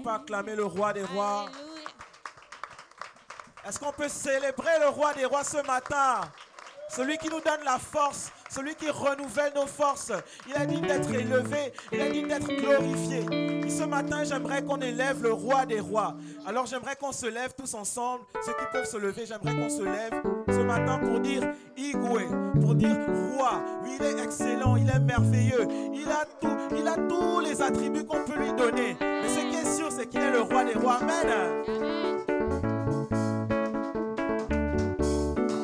Acclamer le roi des rois. Est-ce qu'on peut célébrer le roi des rois ce matin? Celui qui nous donne la force, celui qui renouvelle nos forces. Il a dit d'être élevé, il a dit d'être glorifié. Et ce matin, j'aimerais qu'on élève le roi des rois. Alors j'aimerais qu'on se lève tous ensemble. Ceux qui peuvent se lever, j'aimerais qu'on se lève ce matin pour dire Igwe, pour dire roi. Lui, il est excellent, il est merveilleux. Il a tous les attributs qu'on peut lui donner. Mais ce qui est sûr, c'est qu'il est le roi des rois. Amen.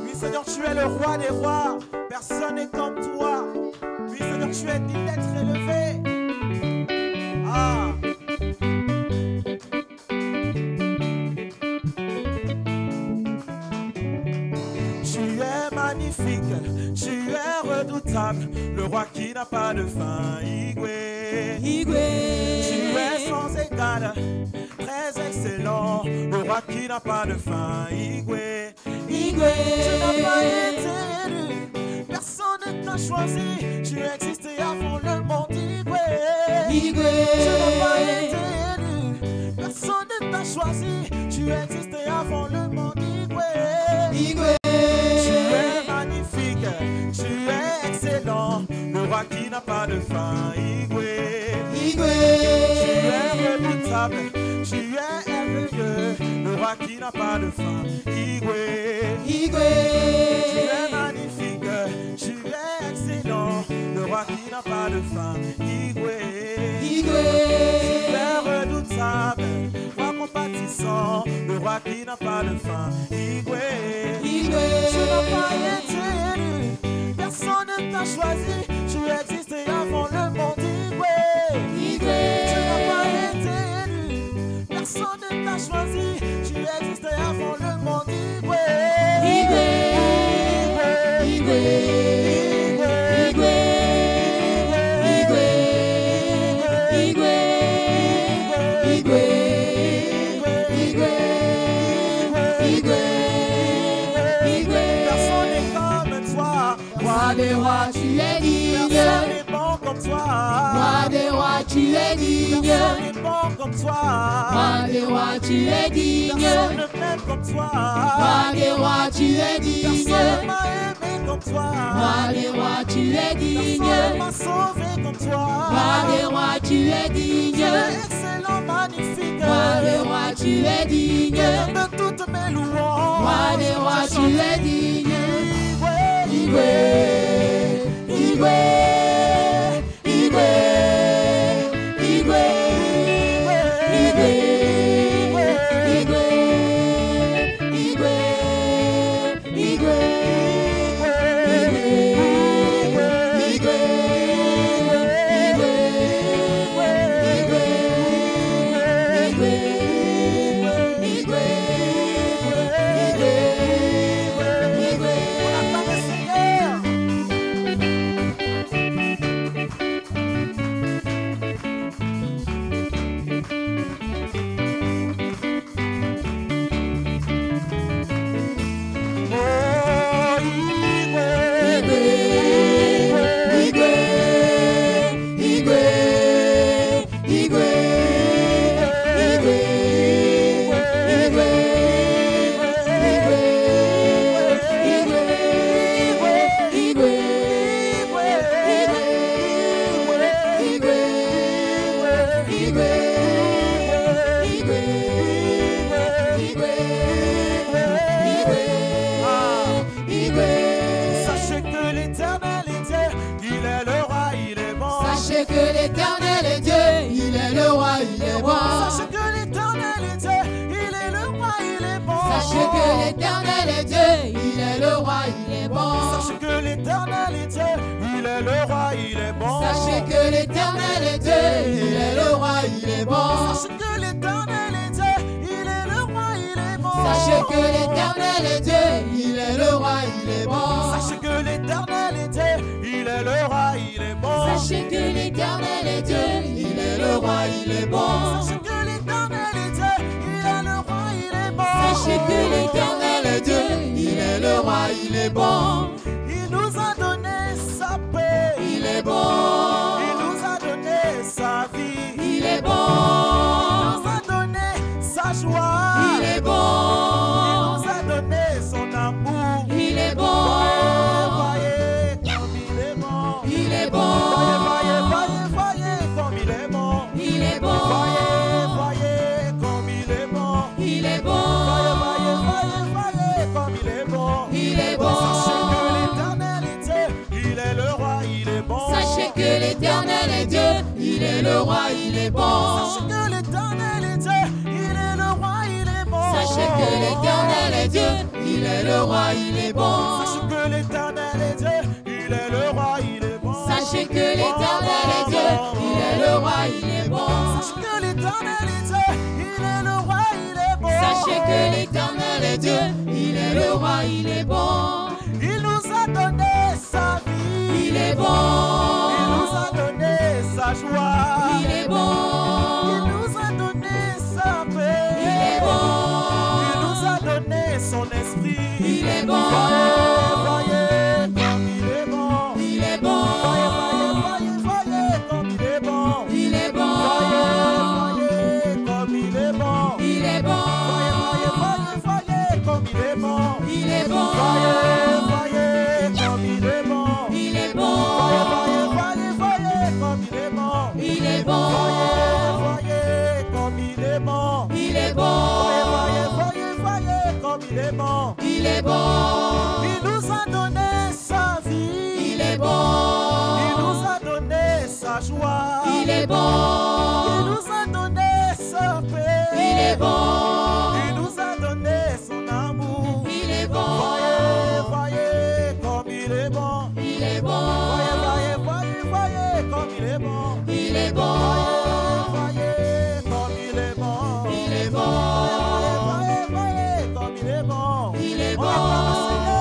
Oui, Seigneur, tu es le roi des rois. Personne n'est comme toi. Oui, Seigneur, tu es digne d'être élevé. Ah. Tu es magnifique, tu es redoutable, le roi qui n'a pas de fin. Igwe, Igwe. Tu es sans égal, très excellent, le roi qui n'a pas de fin. Igwe, Igwe. Tu n'as pas été élu, personne ne t'a choisi, tu existais avant le monde. Igwe, Igwe. Tu n'as pas été élu, personne ne t'a choisi, tu existais avant le monde. Igwe, Igwe. Tu es magnifique, tu es excellent, le roi qui n'a pas de fin. Igwe, Igwe. Tu es redoutable, tu es merveilleux, le roi qui n'a pas de fin. Igwe, Igwe. Tu es magnifique, tu es excellent, le roi qui n'a pas de fin. Igwe, Igwe. Tu es redoutable, roi compatissant, le roi qui n'a pas de fin. Igwe, Igwe. Tu n'as pas été élu, personne ne t'a choisi, tu existais avant le monde. Igwe, Igwe. Tu n'as pas été élu, personne ne t'a choisi, tu existais avant le monde. Igwe, Igwe, Igwe, Igwe, Igwe, Igwe, Igwe, Igwe, Igwe, Igwe. Personne n'est comme toi, roi Roi des rois, tu es digne. Personne n'est bon comme toi. Roi des rois, tu es digne. Personne n'est bon comme toi. Roi des rois, tu es digne. Personne ne m'aime comme toi. Roi des rois, tu es digne. Personne ne m'a aimé comme toi. Roi des rois, tu es digne. Personne ne m'a sauvé comme toi. Roi des rois, tu es digne. Tu es excellent, magnifique. Roi des rois, tu es digne. De toutes mes louanges. Roi des rois, tu es digne. Igwe, Igwe, Igwe, Igwe, Igwe, Igwe, Igwe, Igwe, Igwe, Sachez que l'Éternel est Dieu, il est le roi, il est bon. Sachez que l'Éternel est Dieu, il est le roi, il est bon. Sachez que l'Éternel est Dieu, il est le roi, il est bon. Sachez que l'Éternel est Dieu, il est le roi, il est bon. Sachez que l'Éternel est Dieu, il est le roi, il est bon. Sachez que l'Éternel est Dieu, il est le roi, il est bon. Sachez que l'Éternel est Dieu, il est le roi, il est bon. Sachez que l'Éternel est Dieu, il est le roi, il est bon. Sachez que l'Éternel est Dieu, il est le roi, il est bon. Sachez que l'Éternel est Dieu, il est le roi, il est bon. Sachez que l'Éternel est Dieu, il est le roi, il est bon. Sachez que l'Éternel est Dieu, il est le roi, il est bon. Il nous a donné sa paix, Il est bon. il nous a donné sa vie, Il est il bon. nous a donné sa joie, Il est il bon. nous a donné son amour. Il est bon. Voyez comme il est bon. Il est bon. Voyez comme il est bon. Il est bon. Voyez comme il est bon. Il est bon. Voyez comme il est bon. Il est bon. Sachez que l'Éternel est Dieu, il est le roi, il est bon. Sachez que l'Éternel est Dieu, il est le roi, il est bon. Sachez que l'Éternel est Dieu, il est le roi, il est bon. Sachez que l'Éternel est Dieu, il est le roi, il est bon. Sachez que l'Éternel est Dieu, il est le roi, il est bon. Sachez que l'Éternel est Dieu, il est le roi, il est bon. Sachez que l'Éternel est Dieu, il est le roi, il est bon. Sachez que l'Éternel est Dieu, il est le roi, il est bon. Il nous a donné sa vie, Il est bon. il nous a donné sa joie, Il est bon. il nous a donné sa paix, Il est bon. il nous a donné son esprit. Il est bon. Voyez comme il est bon. Il est bon. Voyez comme il est bon. Il est bon. Voyez comme il est bon. Il est bon. Voyez comme il est bon. Il est bon. Voyez comme il est bon. Il est bon. Voyez comme il est bon. Il est bon. Voyez comme il est bon. Il est bon. Voyez comme il est bon. Il est bon. Il nous a donné sa vie. Il est bon. Il nous a donné sa joie. Il est bon. Il nous a donné sa paix. Il est bon. Il nous a donné son amour. Il est bon. Voyez comme il est bon. Il est bon. Voyez comme il est bon. Il est bon. Voyez comme il est bon. Il est bon. Voyez comme il est bon. Il est On bon. acclame le Seigneur.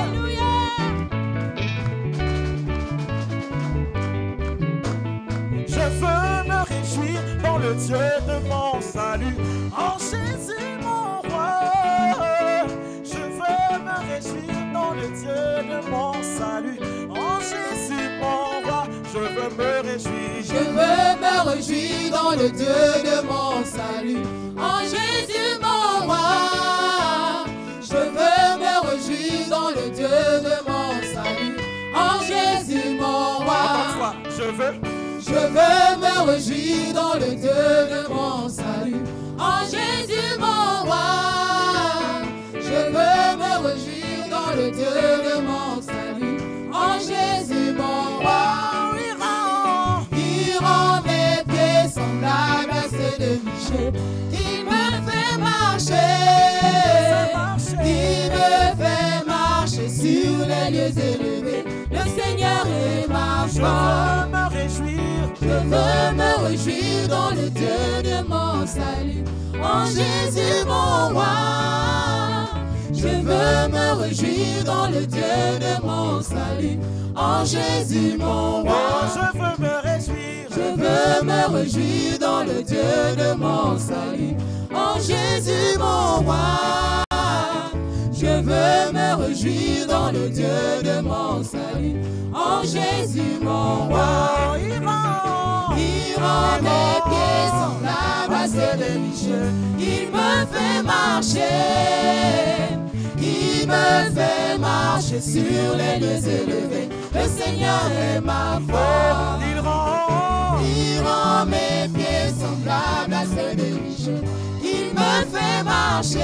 Alléluia. Je veux me réjouir dans le Dieu de mon salut, en Jésus mon roi. Je veux me réjouir dans le Dieu de mon salut, me réjouis. Je veux me réjouir dans le Dieu de mon salut. En Jésus mon roi. Je veux me réjouir dans le Dieu de mon salut. En Jésus mon roi. Encore une fois, je veux me réjouir dans le Dieu de mon salut. En Jésus mon roi. Je veux me réjouir dans le Dieu de mon salut. En Jésus mon roi. Il rend mes pieds semblables à ceux de Michel. Il me fait marcher. Il me fait marcher sur les lieux élevés. Le Seigneur est ma foi. Je veux me réjouir. Je veux me réjouir dans le Dieu de mon salut. En Jésus mon roi. Je veux me réjouir dans le Dieu de mon salut. En Jésus mon roi. Je veux me réjouir. Je veux me réjouir dans le Dieu de mon salut. En Jésus mon roi. Je veux me réjouir dans le Dieu de mon salut. En Jésus mon roi. Il rend mes pieds semblables à ceux de Michel. Il me fait marcher. Il me fait marcher sur les lieux élevés. Le Seigneur est ma foi. Il rend mes pieds semblables à ceux de Michel. Il me fait marcher.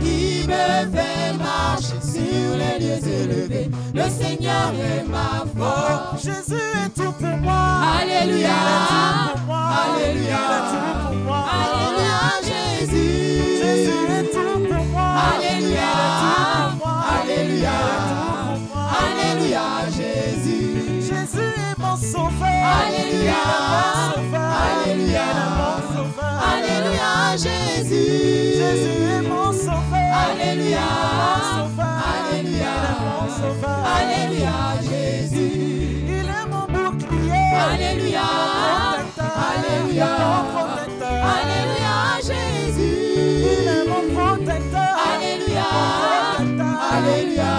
Il me fait marcher sur les lieux élevés. Le Seigneur est ma foi. Jésus est tout pour moi. Alléluia. Alléluia. Alléluia, Jésus. Jésus est tout pour moi. Alléluia. Alléluia. Alléluia, Jésus. Jésus est mon sauveur. Alléluia. Alléluia. Alléluia, Jésus. Jésus est mon sauveur. Alléluia. Alléluia. Alléluia, Jésus. Il est mon bouclier. Alléluia. Alléluia. Alléluia, Jésus. Il est mon protecteur. Alléluia. Alléluia.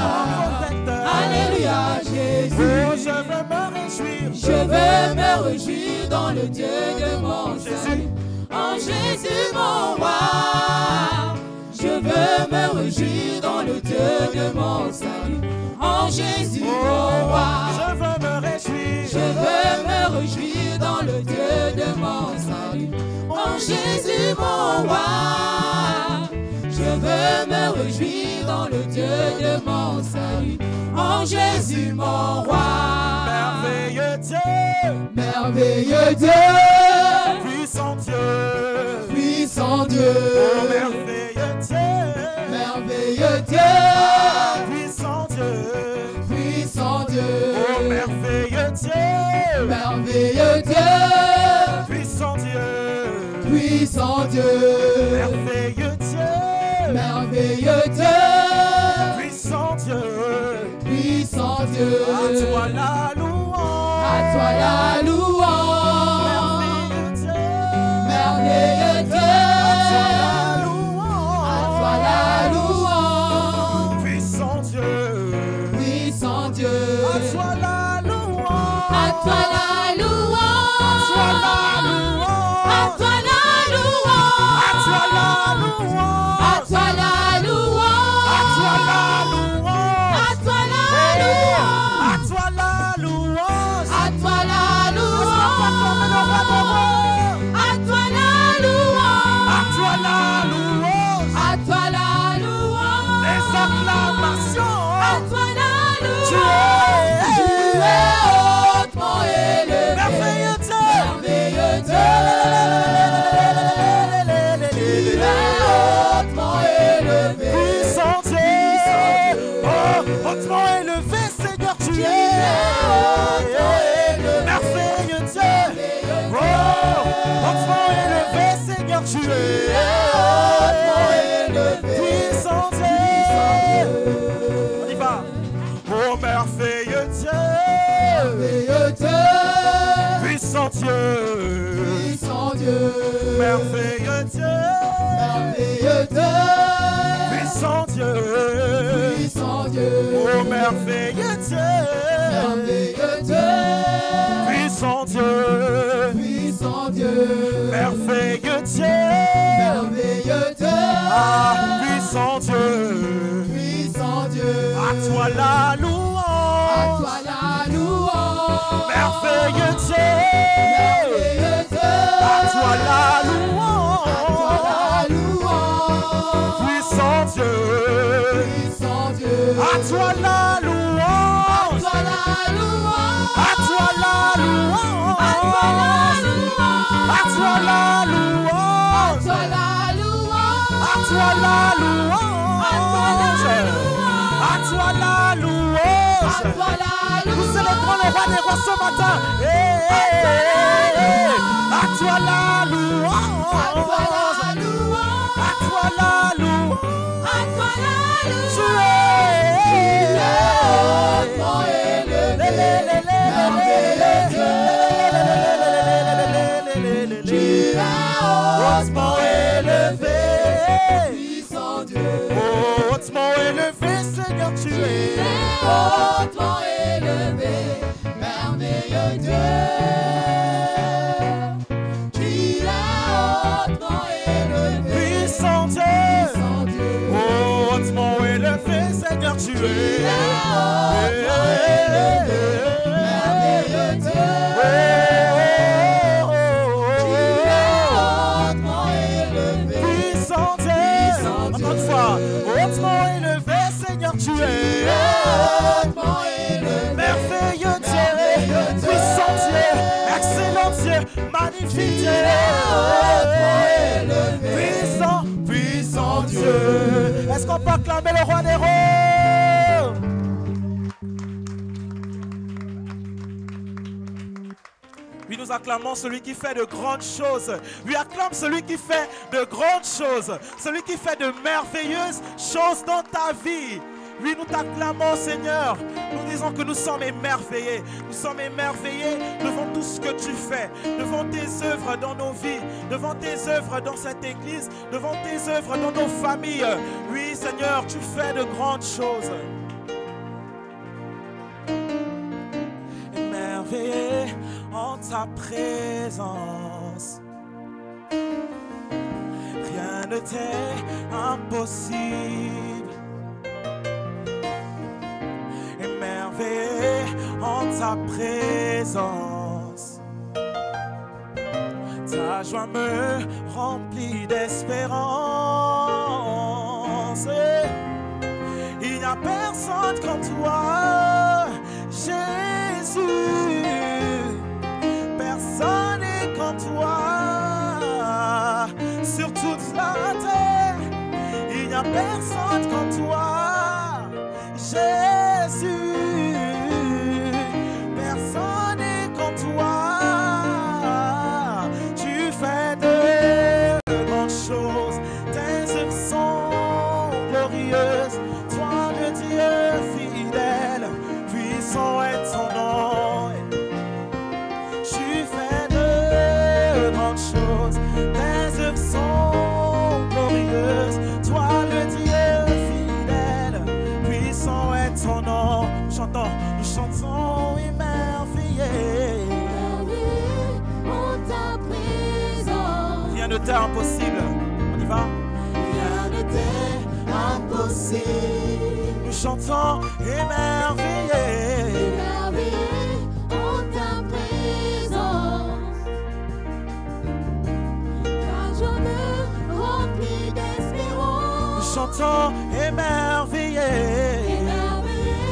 Alléluia, Jésus. Oh, je veux me réjouir. Je veux me réjouir dans le Dieu de mon salut. En Jésus mon roi. Je veux me réjouir dans le Dieu de mon salut. En Jésus mon roi. Je veux me réjouir. Je veux me réjouir dans le Dieu de mon salut. En Jésus mon roi. Je veux me réjouir dans le Dieu de mon salut. En Jésus mon roi. Merveilleux Dieu. Merveilleux Dieu. Puissant Dieu. Puissant Dieu. Oh, merveilleux Dieu. Merveilleux Dieu. Puissant Dieu. Puissant Dieu. Oh, merveilleux Dieu. Merveilleux Dieu. Puissant Dieu. Puissant Dieu. Merveilleux Dieu. Merveilleux Dieu. Puissant Dieu. Puissant Dieu. À toi la louange. À toi la louange. Merveilleux Dieu. Merveilleux Dieu. À toi la louange. Puissant Dieu. Puissant Dieu. À toi la louange. À toi la louange. À toi la louange. À toi la louange. À toi la louange. À toi la louange. À toi la louange. À toi la louange. À toi la louange. À toi la louange. À toi la louange. À toi la louange. Les acclamations. À toi la louange. Tu es hautement élevé. merveilleux Dieu. Merveilleux Dieu. Tu es hautement élevé. Puissant Dieu. Oh, hautement élevé, Seigneur, tu es. Merveilleux Dieu. Oh, hautement élevé, Seigneur, tu es. Puissant Dieu. On y va. Oh, merveilleux Dieu. Merveilleux Dieu. Puissant Dieu. Puissant Dieu. Merveilleux Dieu. Merveilleux Dieu. Puissant Dieu. Puissant Dieu. Oh, merveilleux Dieu. Merveilleux Dieu. merveilleux Dieu, merveilleux Dieu, ah, puissant Dieu, puissant Dieu, à toi la louange, à toi la louange, merveilleux Dieu, merveilleux Dieu, à toi la louange, à toi la louange, puissant Dieu, puissant Dieu, à toi la louange, à toi la louange, à toi la louange, à toi la louange, à toi la louange, à toi la louange, à toi la louange, à toi la louange, nous célébrons le roi des rois ce matin, à toi la louange, à toi la louange, à toi la louange, à toi la louange, tu es hautement élevé, merveilleux Dieu, tu es hautement élevé, puissant Dieu, hautement élevé, Seigneur, tu es hautement élevé, merveilleux Dieu, tu es hautement élevé, puissant Dieu, puissant Dieu, hautement élevé, Seigneur, tu es hautement élevé, merveilleux Dieu, hautement élevé, puissant Dieu, encore une fois, hautement élevé, Seigneur, tu es hautement élevé, merveilleux Dieu, puissant Dieu, excellent Dieu, magnifique Dieu, puissant, puissant Dieu. Est-ce qu'on peut acclamer le roi des rois? Oui, nous acclamons celui qui fait de grandes choses. Oui, acclame celui qui fait de grandes choses. Celui qui fait de merveilleuses choses dans ta vie. Oui, nous t'acclamons, Seigneur. Nous disons que nous sommes émerveillés. Nous sommes émerveillés devant tout ce que tu fais, devant tes œuvres dans nos vies, devant tes œuvres dans cette église, devant tes œuvres dans nos familles. Oui, Seigneur, tu fais de grandes choses. Émerveillé en ta présence, rien ne t'est impossible. Émerveillé en ta présence, ta joie me remplit d'espérance. Il n'y a personne comme toi, Jésus. Personne n'est comme toi sur toute la terre. Il n'y a personne comme toi, Jésus. Personne n'est comme toi. Tu fais de grandes choses. Tes œuvres sont glorieuses. Toi le Dieu fidèle, puissant est ton nom. Tu fais de grandes choses. Tes œuvres sont glorieuses. Toi le Dieu fidèle, puissant est ton nom. Nous chantons émerveillés. en ta présence, Rien ne t'est impossible. On y va. rien ne t'est impossible. Nous chantons émerveillés. Émerveillé en ta présence, ta joie me remplit d'espérance. Nous chantons émerveillés. Émerveillé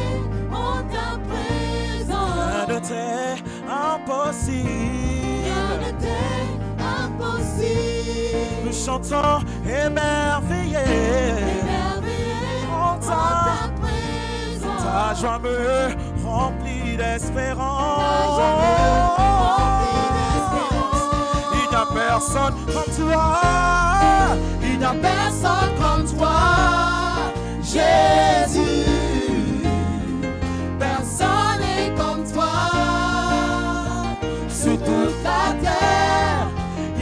en ta Rien ne présence, t'est impossible. rien ne t'est impossible. Nous chantons émerveillés. Émerveillé En en ta ta présence, ta joie me remplit d'espérance. Il n'y a personne comme toi. Il n'y a personne comme toi, Jésus. personne n'est comme toi. Sur toute la terre,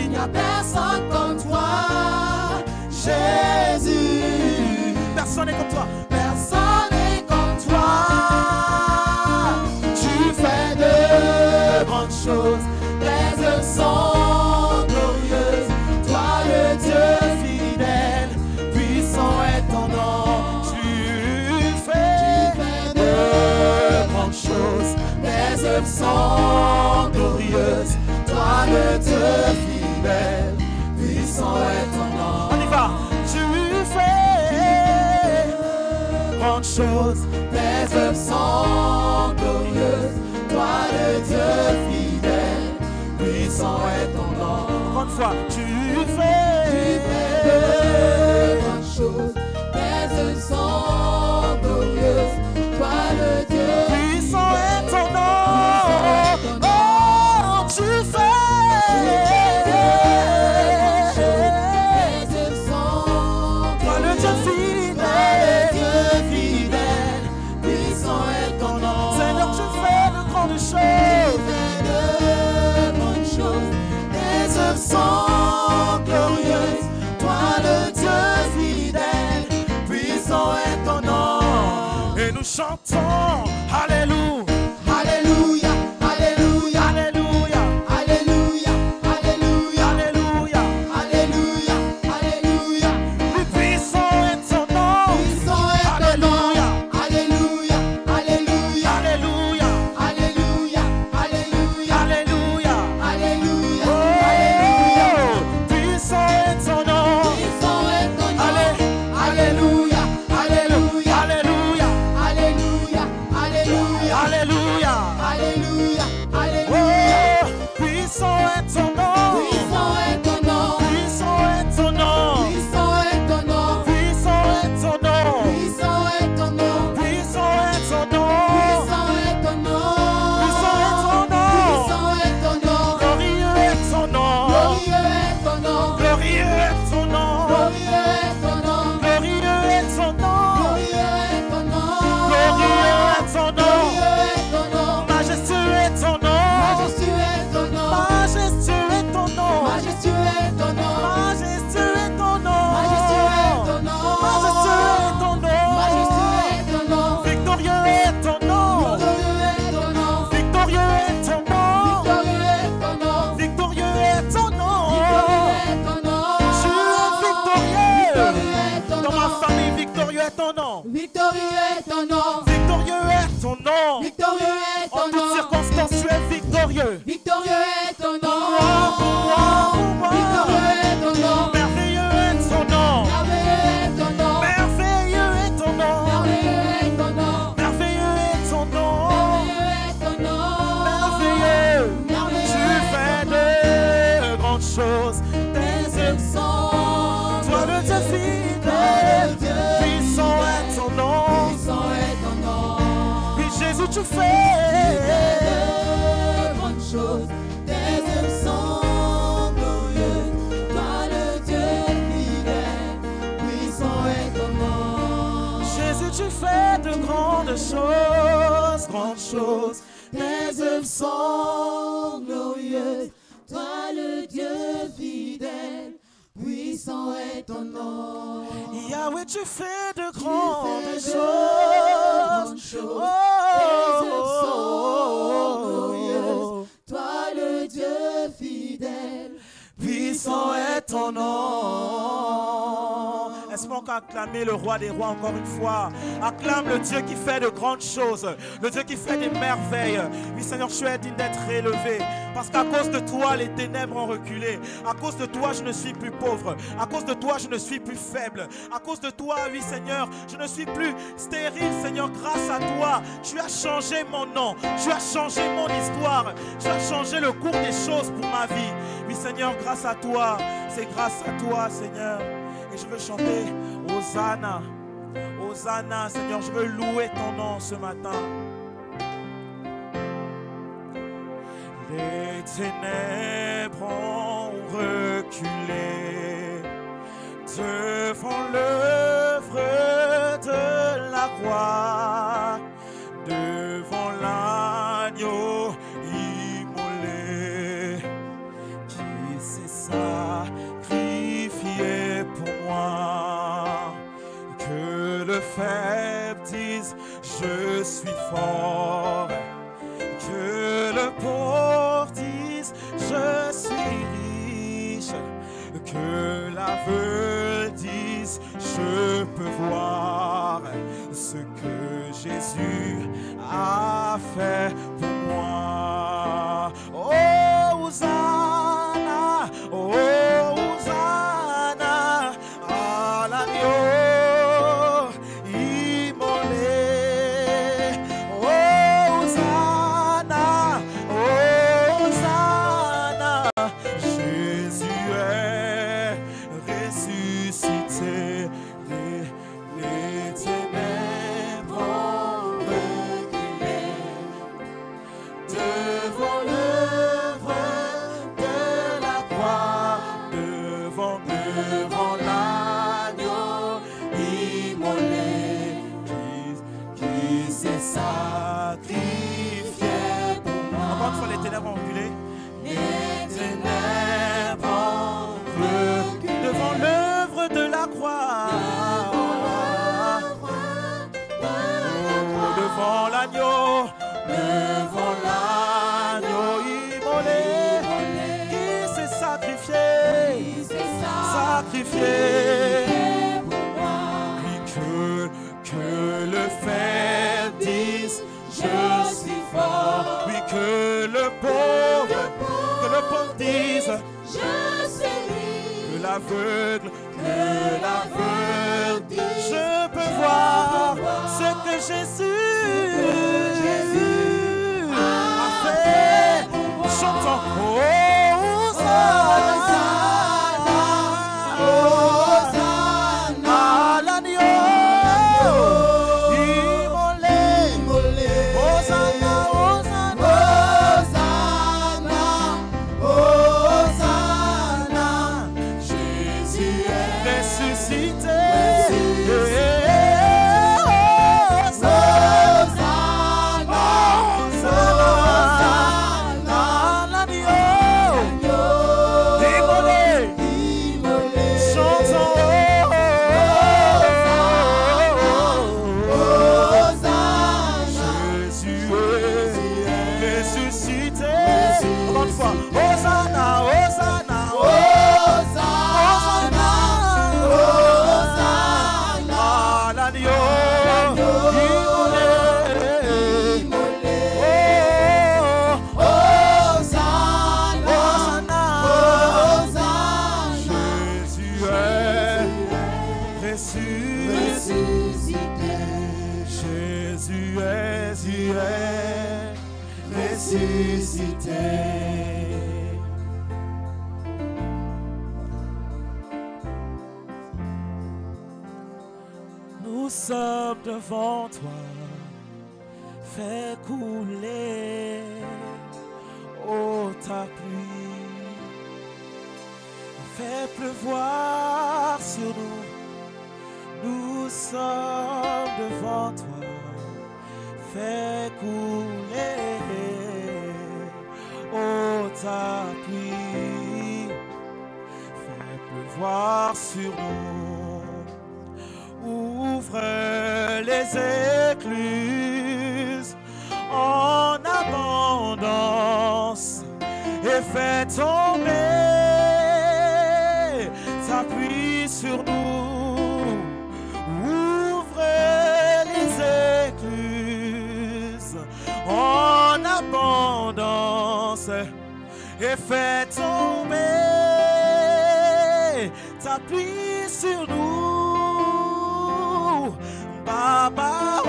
Il n'y a personne comme toi. Jésus. Personne n'est comme toi. Personne n'est comme toi. Tu fais de Grandes choses, tes œuvres sont œuvres sont glorieuses. Toi le Dieu fidèle, puissant est ton nom. On y va. Tu fais grandes choses, tes œuvres sont glorieuses. Toi le Dieu fidèle, puissant est ton nom. Encore une fois, tu fais de grandes choses, tes œuvres sont glorieuses. Toi le Dieu puissant est ton nom. Oh, tu fais de grandes choses, tes œuvres sont glorieuses. Toi le Dieu fidèle, puissant est ton nom. Seigneur, tu fais de grandes choses. Tes œuvres sont glorieuses. Toi le Dieu fidèle, puissant est ton nom. Et nous chantons Alléluia, Alléluia, Alléluia, Alléluia, Alléluia, Alléluia, Alléluia, Alléluia, Alléluia. Plus puissant est ton nom. Puissant est ton nom. Alléluia, Alléluia, Alléluia, Alléluia, Alléluia, Alléluia, Alléluia, Alléluia. Puissant est ton nom. Puissant est ton nom. Alléluia, Alléluia, Alléluia, Alléluia, Alléluia, Alléluia, Alléluia, Alléluia. Puissant est ton nom. Puissant est ton nom. Puissant est ton nom. Puissant est ton nom. Puissant est ton nom. Puissant est ton nom. Puissant est ton nom. Puissant est ton nom. Puissant est ton nom. Puissant est ton nom. Glorieux est ton nom. Glorieux est ton nom. Glorieux est ton nom. Glorieux est ton nom. Glorieux est ton nom. Glorieux est ton nom. Glorieux est ton nom. Glorieux est ton nom. Majestueux est ton nom. Majestueux est ton nom. Majestueux est ton nom. Majestueux est ton nom. Majestueux est ton nom. Majestueux est ton nom. Majestueux est ton nom. Majestueux est ton nom. Victorieux est ton nom. Victorieux est ton nom. Victorieux est ton nom. Victorieux est ton nom. Victorieux est ton nom. Tu es victorieux. Dans ma famille, victorieux est ton nom. Victorieux est ton nom. Victorieux est ton nom. Victorieux est ton nom. En toutes circonstances, tu es victorieux. Victorieux est ton nom. Victorieux est ton nom. Merveilleux est ton nom. Merveilleux est ton nom. Merveilleux est ton nom. Merveilleux est ton nom. Merveilleux. Tu fais de grandes choses. Tes œuvres sont. Toi le Dieu fidèle. Puissant est ton nom. Puissant est ton nom. Oui, Jésus, tu fais de grandes choses. Tes œuvres sont glorieuses. Toi le Dieu fidèle. Puissant est ton nom. Jésus, tu fais de grandes choses. Grandes choses. Tes œuvres sont glorieuses. Toi le Dieu fidèle. Puissant est ton nom. Yahweh, tu fais de grandes choses. Tes œuvres sont glorieuses. Toi le Dieu fidèle. Puissant est ton nom. Est-ce qu'on peut acclamer le roi des rois encore une fois? Acclame le Dieu qui fait de grandes choses, le Dieu qui fait des merveilles. Oui Seigneur, tu es digne d'être élevé, parce qu'à cause de toi les ténèbres ont reculé. À cause de toi je ne suis plus pauvre. À cause de toi je ne suis plus faible. À cause de toi, oui Seigneur, je ne suis plus stérile. Seigneur, grâce à toi, tu as changé mon nom, tu as changé mon histoire, tu as changé le cours des choses pour ma vie. Oui Seigneur, grâce à toi, c'est grâce à toi Seigneur. Et je veux chanter Hosanna, Hosanna Seigneur, je veux louer ton nom ce matin. Les ténèbres ont reculé devant l'œuvre de la croix, devant l'agneau immolé qui s'est sacrifié pour moi. Que le faible dise je suis fort, que le pauvre dise je suis riche, que l'aveugle dise je peux voir ce que Jésus a fait pour moi. l'agneau, devant l'agneau immolé, qui s'est sacrifié, oui, que le fer dise, je suis fort, oui, que le pauvre dise, je suis libre, que l'aveugle dise, je peux voir ce que Jésus a fait. Chantons, nous sommes devant toi, fais couler, oh ta pluie, fais pleuvoir sur nous, nous sommes devant toi, fais couler, oh ta pluie, fais pleuvoir sur nous. Ouvre les écluses en abondance et fais tomber ta pluie sur nous. Ouvre les écluses en abondance et fais tomber ta pluie sur nous. Baba, oh,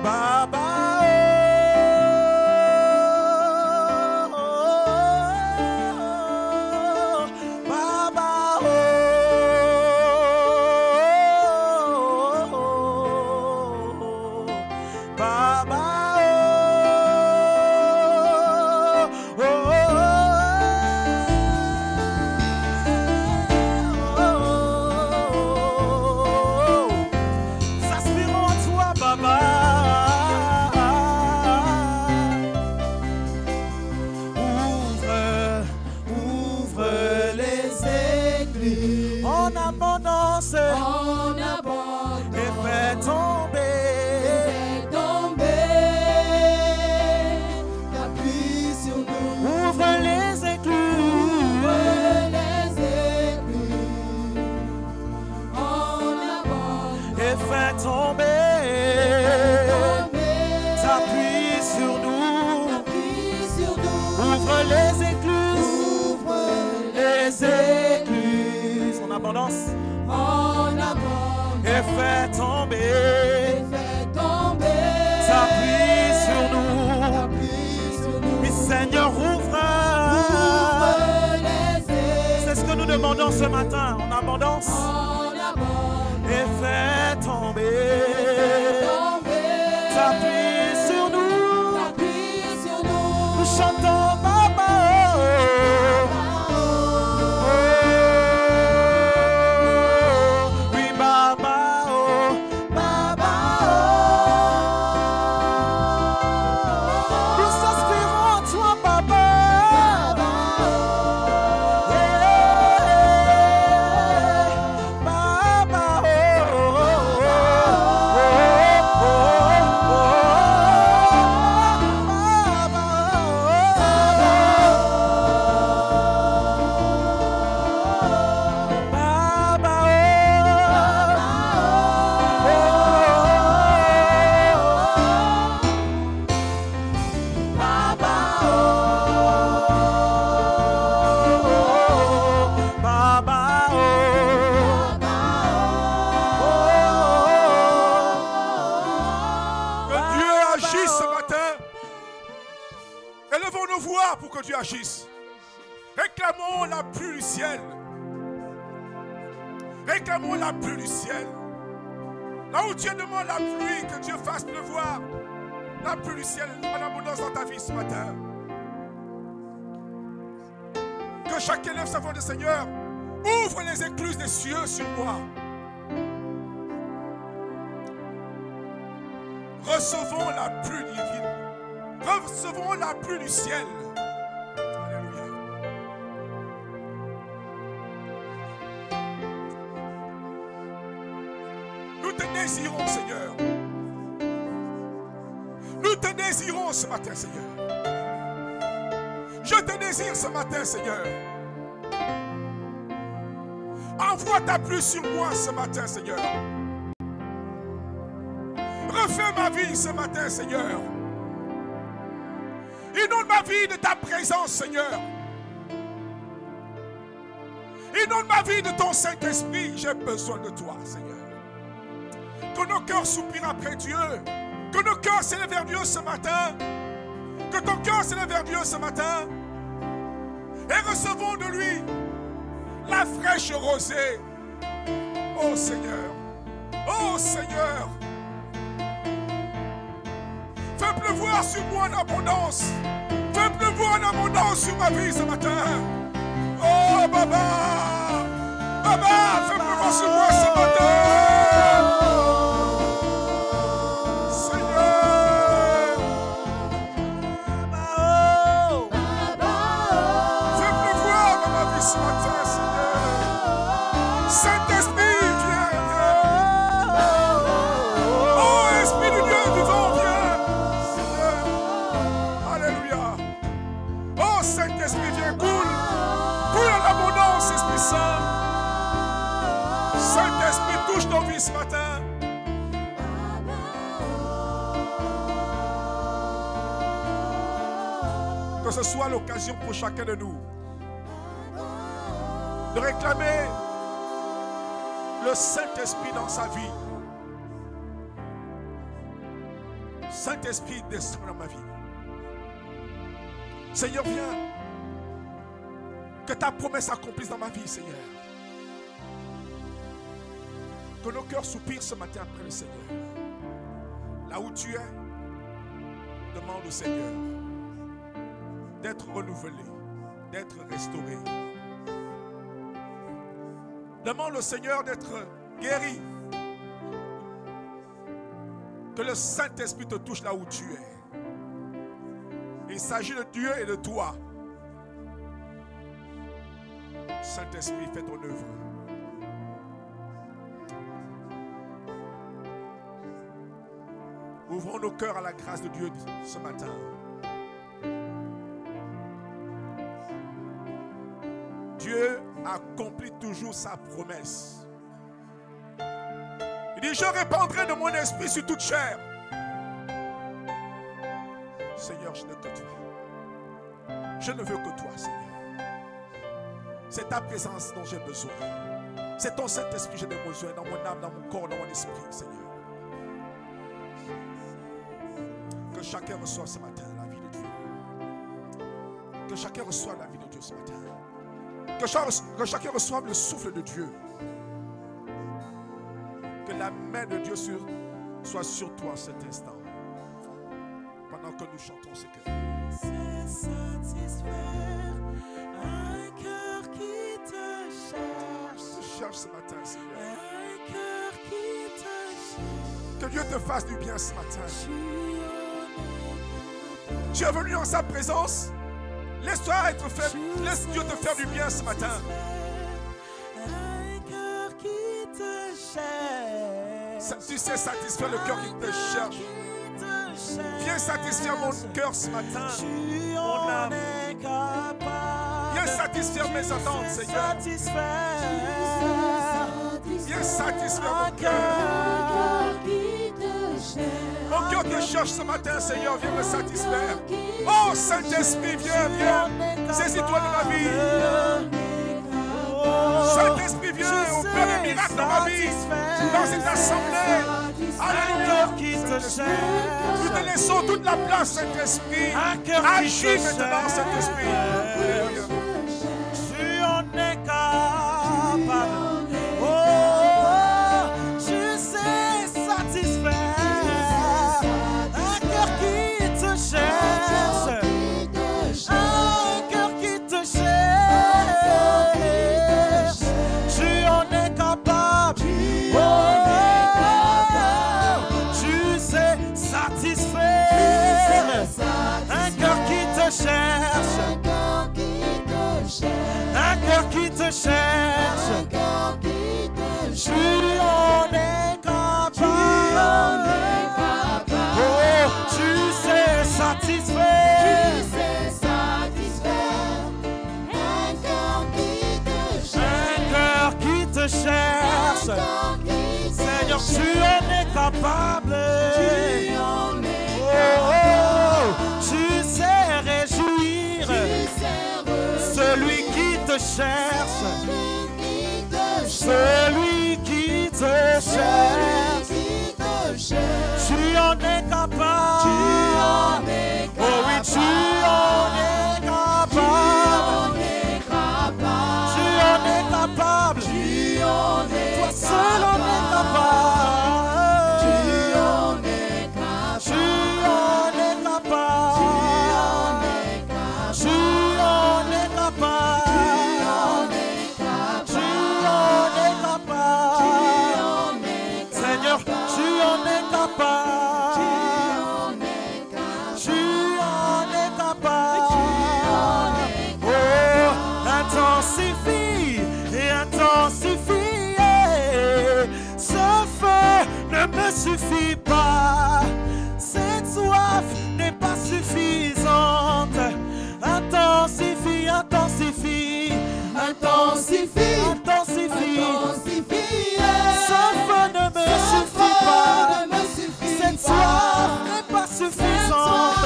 Baba, oh, Baba, oh, Baba, et fais tomber ta pluie sur nous. Oui, Seigneur, ouvre c'est ce que nous demandons ce matin en abondance. Et fais tomber ta pluie sur nous. Nous chantons Baba, oh, oui Baba, oh, Baba, oh. Nous s'inspirons en toi Baba, Baba, croire pour que Dieu agisse. Réclamons la pluie du ciel. Réclamons la pluie du ciel. Là où Dieu demande la pluie, que Dieu fasse pleuvoir la pluie du ciel en abondance dans ta vie ce matin. Que chacun lève sa voix de Seigneur. Ouvre les écluses des cieux sur moi. Recevons la pluie divine. Recevons la pluie du ciel. Alléluia. Nous te désirons, Seigneur. Nous te désirons ce matin, Seigneur. Je te désire ce matin, Seigneur. Envoie ta pluie sur moi ce matin, Seigneur. Refais ma vie ce matin, Seigneur. Inonde ma vie de ta présence, Seigneur. Inonde ma vie de ton Saint-Esprit. J'ai besoin de toi, Seigneur. Que nos cœurs soupirent après Dieu. Que nos cœurs s'élèvent vers Dieu ce matin. Que ton cœur s'élève vers Dieu ce matin. Et recevons de lui la fraîche rosée. Oh Seigneur. Oh Seigneur. Fais pleuvoir sur moi en abondance. Fais pleuvoir en abondance sur ma vie ce matin. Oh Baba. Baba, fais pleuvoir sur moi ce matin. Ce matin, Seigneur. Saint-Esprit, viens, viens. Oh, Esprit du Dieu vivant, viens. Seigneur. Alléluia. Oh, Saint-Esprit, viens, coule. Coule en abondance, Esprit Saint. Saint-Esprit, touche nos vies ce matin. Que ce soit l'occasion pour chacun de nous de réclamer le Saint-Esprit dans sa vie. Saint-Esprit, descend dans ma vie. Seigneur, viens. Que ta promesse s'accomplisse dans ma vie, Seigneur. Que nos cœurs soupirent ce matin après le Seigneur. Là où tu es, demande au Seigneur d'être renouvelé, d'être restauré. Demande au Seigneur d'être guéri. Que le Saint-Esprit te touche là où tu es. Il s'agit de Dieu et de toi. Saint-Esprit, fais ton œuvre. Ouvrons nos cœurs à la grâce de Dieu ce matin. Dieu accomplit toujours sa promesse. Il dit, je répandrai de mon esprit sur toute chair. Seigneur, je n'ai que toi. Je ne veux que toi, Seigneur. C'est ta présence dont j'ai besoin. C'est ton Saint-Esprit que j'ai besoin dans mon âme, dans mon corps, dans mon esprit, Seigneur. Que chacun reçoive ce matin la vie de Dieu. Que chacun reçoive la vie de Dieu ce matin. Que chacun reçoive le souffle de Dieu. Que la main de Dieu soit sur toi cet instant. Pendant que nous chantons ce cœur. C'est satisfaire un cœur qui te cherche. Je cherche ce matin, Seigneur. Un cœur qui te cherche. Que Dieu te fasse du bien ce matin. Tu es venu en sa présence. Laisse-toi être fait. Laisse Dieu te faire du bien ce matin. Un cœur qui te cherche. Tu sais satisfaire le cœur qui te cherche. Viens satisfaire mon cœur ce matin. Mon âme. Viens satisfaire mes attentes, Seigneur. Viens satisfaire mon cœur. Mon cœur te cherche ce matin, Seigneur. Viens me satisfaire. Oh Saint-Esprit, viens, viens. Saisis-toi de ma vie. Saint-Esprit, viens. Opère des miracles dans ma vie. dans cette assemblée. Alléluia. Qui te cherche. Nous te laissons toute la place, Saint-Esprit. Agis maintenant, Saint-Esprit. Tu en es capable. Oh, tu sais satisfaire un cœur qui te cherche. Un cœur qui te cherche. Tu en es capable. Oh, tu sais satisfaire un cœur qui te cherche. Un cœur qui te cherche. Tu en es capable. Oh, tu sais satisfaire. Un cœur qui te cherche. Seigneur, tu en es capable. Oh, tu sais réjouir celui qui te cherche. Celui qui te cherche. Tu en es capable. Oh oui, tu en es capable. Tu en es capable. Toi seul en es capable. Tu en es capable. Tu en es capable. Tu en es capable. Seigneur, tu en es capable. Tu en es capable. Oh, intensifie et intensifie. Ce feu ne me suffit pas. Cette soif n'est pas suffisante. Intensifie, intensifie. Intensifie, intensifie. Ce feu ne me suffit pas. Cette soif n'est pas suffisante.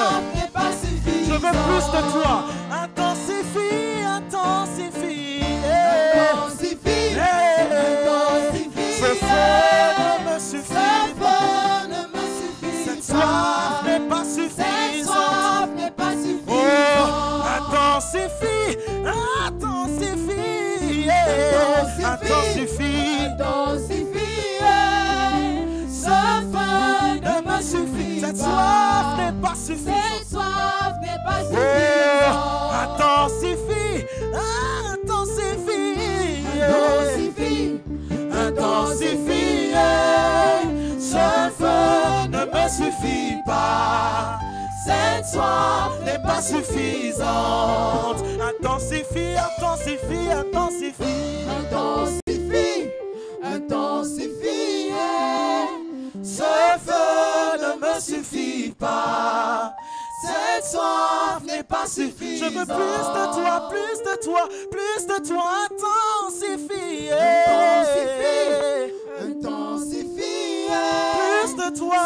Je veux plus de toi. Intensifie, intensifie. Ce feu ne me suffit pas. Cette soif n'est pas suffisante. Oh, intensifie, intensifie. Intensifie. Ce feu ne me suffit. Cette soif n'est pas suffisante. Oh, intensifie, intensifie. Intensifie. Ce feu ne me suffit pas. Cette soif n'est pas suffisante. Intensifie, intensifie, intensifie. Intensifie. Ce feu ne me suffit pas. Cette soif n'est pas suffisante. Je veux plus de toi, plus de toi, plus de toi. Intensifie. Intensifie. Plus de toi.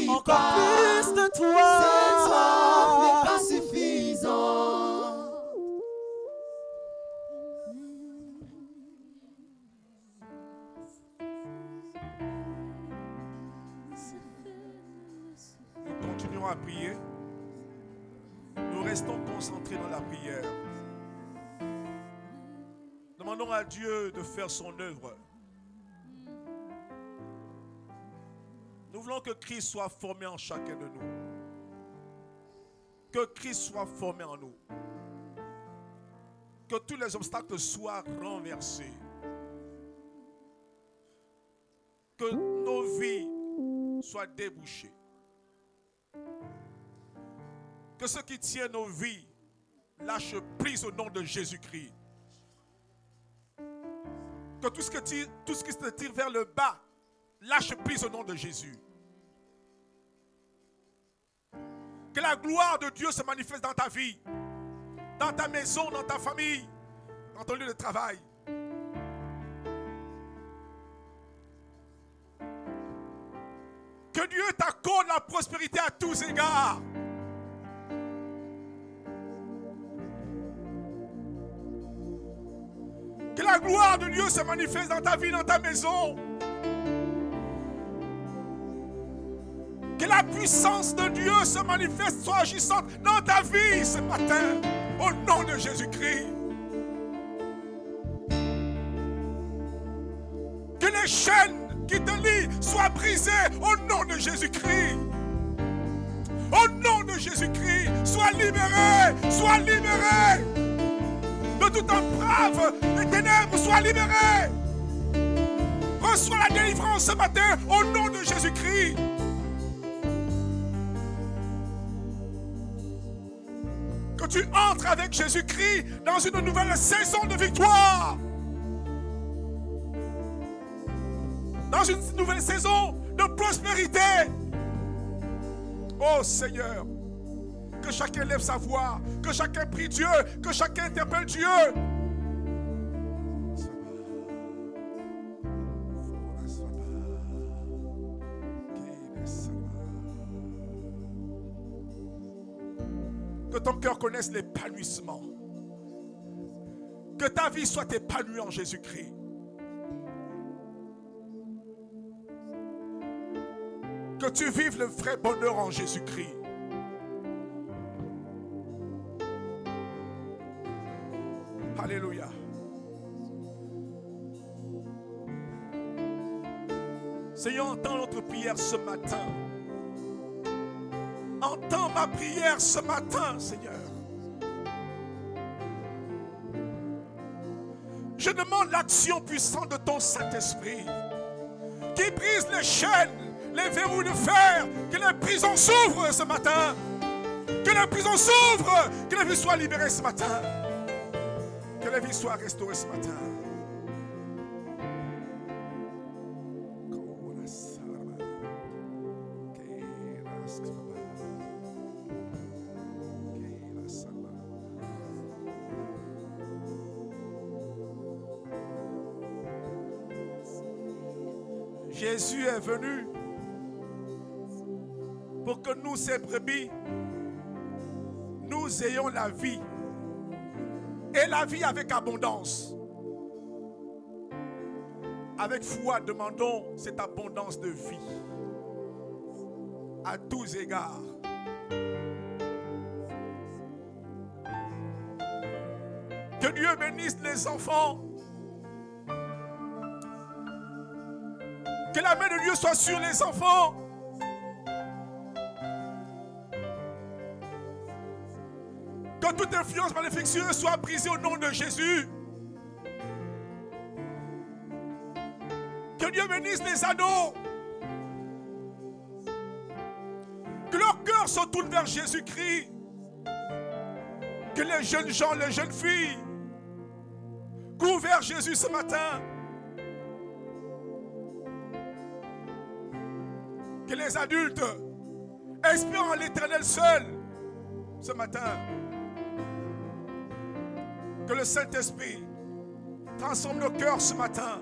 Encore plus de toi. Cette soif n'est pas suffisante. Nous continuons à prier. Nous restons concentrés dans la prière. Demandons à Dieu de faire son œuvre. Nous voulons que Christ soit formé en chacun de nous. Que Christ soit formé en nous. Que tous les obstacles soient renversés. Que nos vies soient débouchées. Que ce qui tient nos vies lâche prise au nom de Jésus-Christ. Que tout ce qui se tire vers le bas lâche prise au nom de Jésus. Que la gloire de Dieu se manifeste dans ta vie, dans ta maison, dans ta famille, dans ton lieu de travail. Que Dieu t'accorde la prospérité à tous égards. Que la gloire de Dieu se manifeste dans ta vie, dans ta maison. Que la puissance de Dieu se manifeste, soit agissante dans ta vie ce matin. Au nom de Jésus-Christ. Que les chaînes qui te lient soient brisées au nom de Jésus-Christ. Au nom de Jésus-Christ, sois libéré, sois libéré. De toute entrave des ténèbres, sois libéré. Reçois la délivrance ce matin au nom de Jésus-Christ. Que tu entres avec Jésus-Christ dans une nouvelle saison de victoire. Dans une nouvelle saison de prospérité. Oh Seigneur, que chacun lève sa voix, que chacun prie Dieu, que chacun interpelle Dieu. Que ton cœur connaisse l'épanouissement. Que ta vie soit épanouie en Jésus-Christ. Que tu vives le vrai bonheur en Jésus-Christ. Alléluia. Seigneur, entends notre prière ce matin. Entends ma prière ce matin, Seigneur. Je demande l'action puissante de ton Saint-Esprit qui brise les chaînes, les verrous de fer, que les prisons s'ouvrent ce matin. Que les prisons s'ouvrent, que les vies soient libérées ce matin. Que les vies soient restaurées ce matin. Jésus est venu pour que nous, ses brebis, nous ayons la vie. Et la vie avec abondance. Avec foi, demandons cette abondance de vie. À tous égards. Que Dieu bénisse les enfants. Que la main de Dieu soit sur les enfants. Que toute influence maléficieuse soit brisée au nom de Jésus. Que Dieu bénisse les ados. Que leur cœur se tourne vers Jésus-Christ. Que les jeunes gens, les jeunes filles courent vers Jésus ce matin. Que les adultes espèrent en l'Éternel seul ce matin. Que le Saint-Esprit transforme nos cœurs ce matin.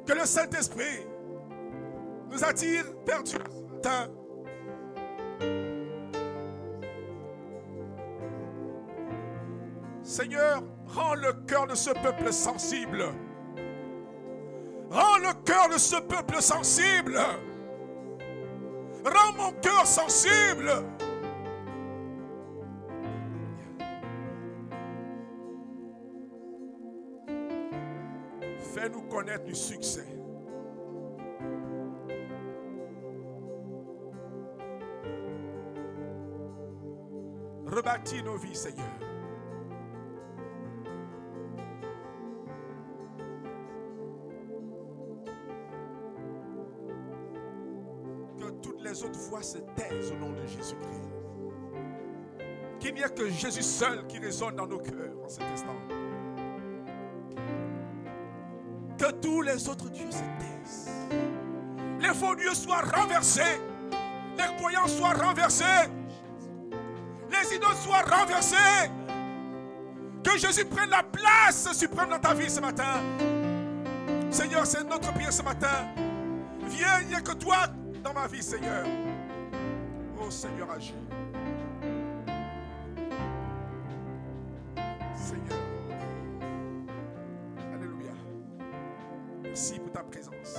Que le Saint-Esprit nous attire vers Dieu ce matin. Seigneur, rends le cœur de ce peuple sensible. Rends le cœur de ce peuple sensible. Rends mon cœur sensible. Fais-nous connaître du succès. Rebâtis nos vies, Seigneur. Que toutes les autres voix se taisent au nom de Jésus-Christ. Qu'il n'y ait que Jésus seul qui résonne dans nos cœurs en cet instant. Que tous les autres dieux se taisent. Les faux dieux soient renversés. Les croyants soient renversés. Les idoles soient renversés. Que Jésus prenne la place suprême dans ta vie ce matin. Seigneur, c'est notre prière ce matin. Viens, il n'y a que toi dans ma vie, Seigneur. Oh Seigneur, agis. Seigneur, merci pour ta présence.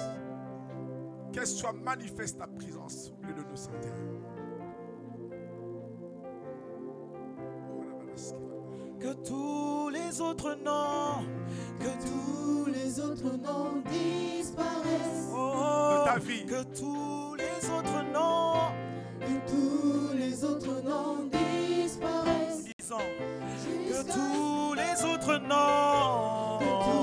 Qu'elle soit manifeste ta présence au milieu de nos santé. Que tous les autres noms, disparaissent. Oh, de ta vie. Que tous les autres noms, Disparaissent. disons, que tous les autres noms, Disparaissent.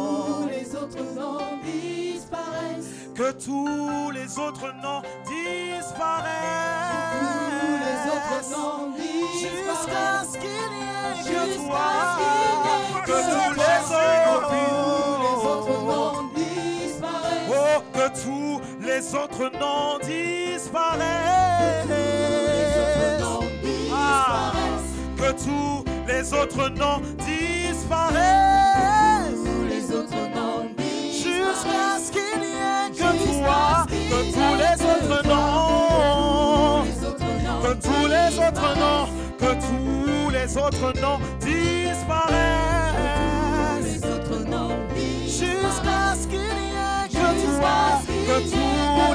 que tous les autres noms disparaissent, jusqu'à ce qu'il n'y ait que toi, que tous les autres noms disparaissent, oh, que tous les autres noms disparaissent, que tous les autres noms disparaissent, jusqu'à ce qu'il n'y ait que toi, que tous les autres noms, que tous les autres noms, que tous les autres noms disparaissent, jusqu'à ce qu'il n'y ait que toi, que tous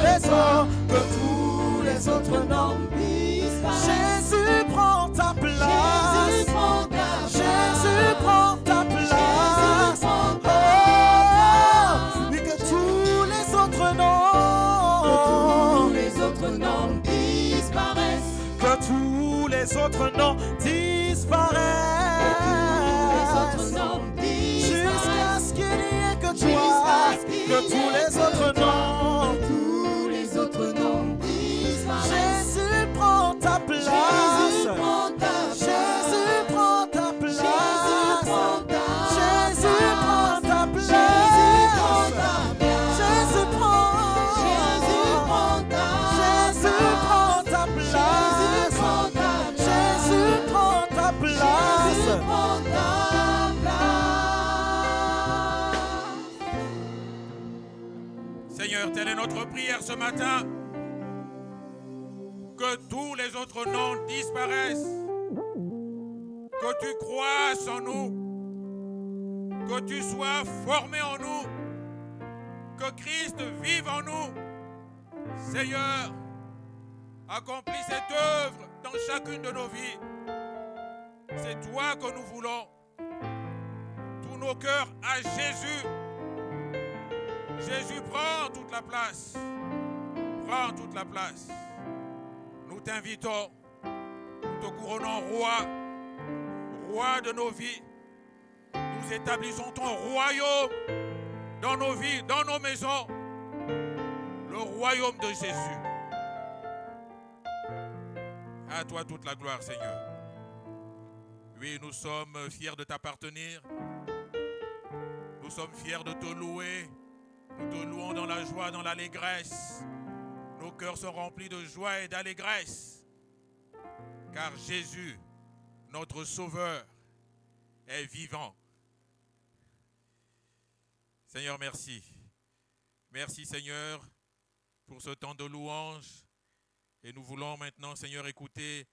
les autres noms. Jésus prend ta place, Jésus prend ta place, oh, et que tous les autres noms Disparaissent. Que tous les autres noms disparaissent, jusqu'à ce qu'il n'y ait que toi, que tous les autres noms. Jésus prend ta place, Jésus prend ta place, Jésus prend ta place, Jésus prend ta place, Jésus prend ta place. Seigneur, telle est notre prière ce matin. Que tous les autres noms disparaissent. Que tu croisses en nous. Que tu sois formé en nous. Que Christ vive en nous. Seigneur, accomplis cette œuvre dans chacune de nos vies. C'est toi que nous voulons. Tous nos cœurs à Jésus. Jésus, prends toute la place. Prends toute la place. Nous t'invitons. Nous te couronnons roi. Roi de nos vies. Nous établissons ton royaume dans nos vies, dans nos maisons. Le royaume de Jésus. À toi toute la gloire, Seigneur. Oui, nous sommes fiers de t'appartenir. Nous sommes fiers de te louer. Nous te louons dans la joie, dans l'allégresse. Nos cœurs sont remplis de joie et d'allégresse. Car Jésus, notre Sauveur, est vivant. Seigneur, merci. Merci, Seigneur, pour ce temps de louange. Et nous voulons maintenant, Seigneur, écouter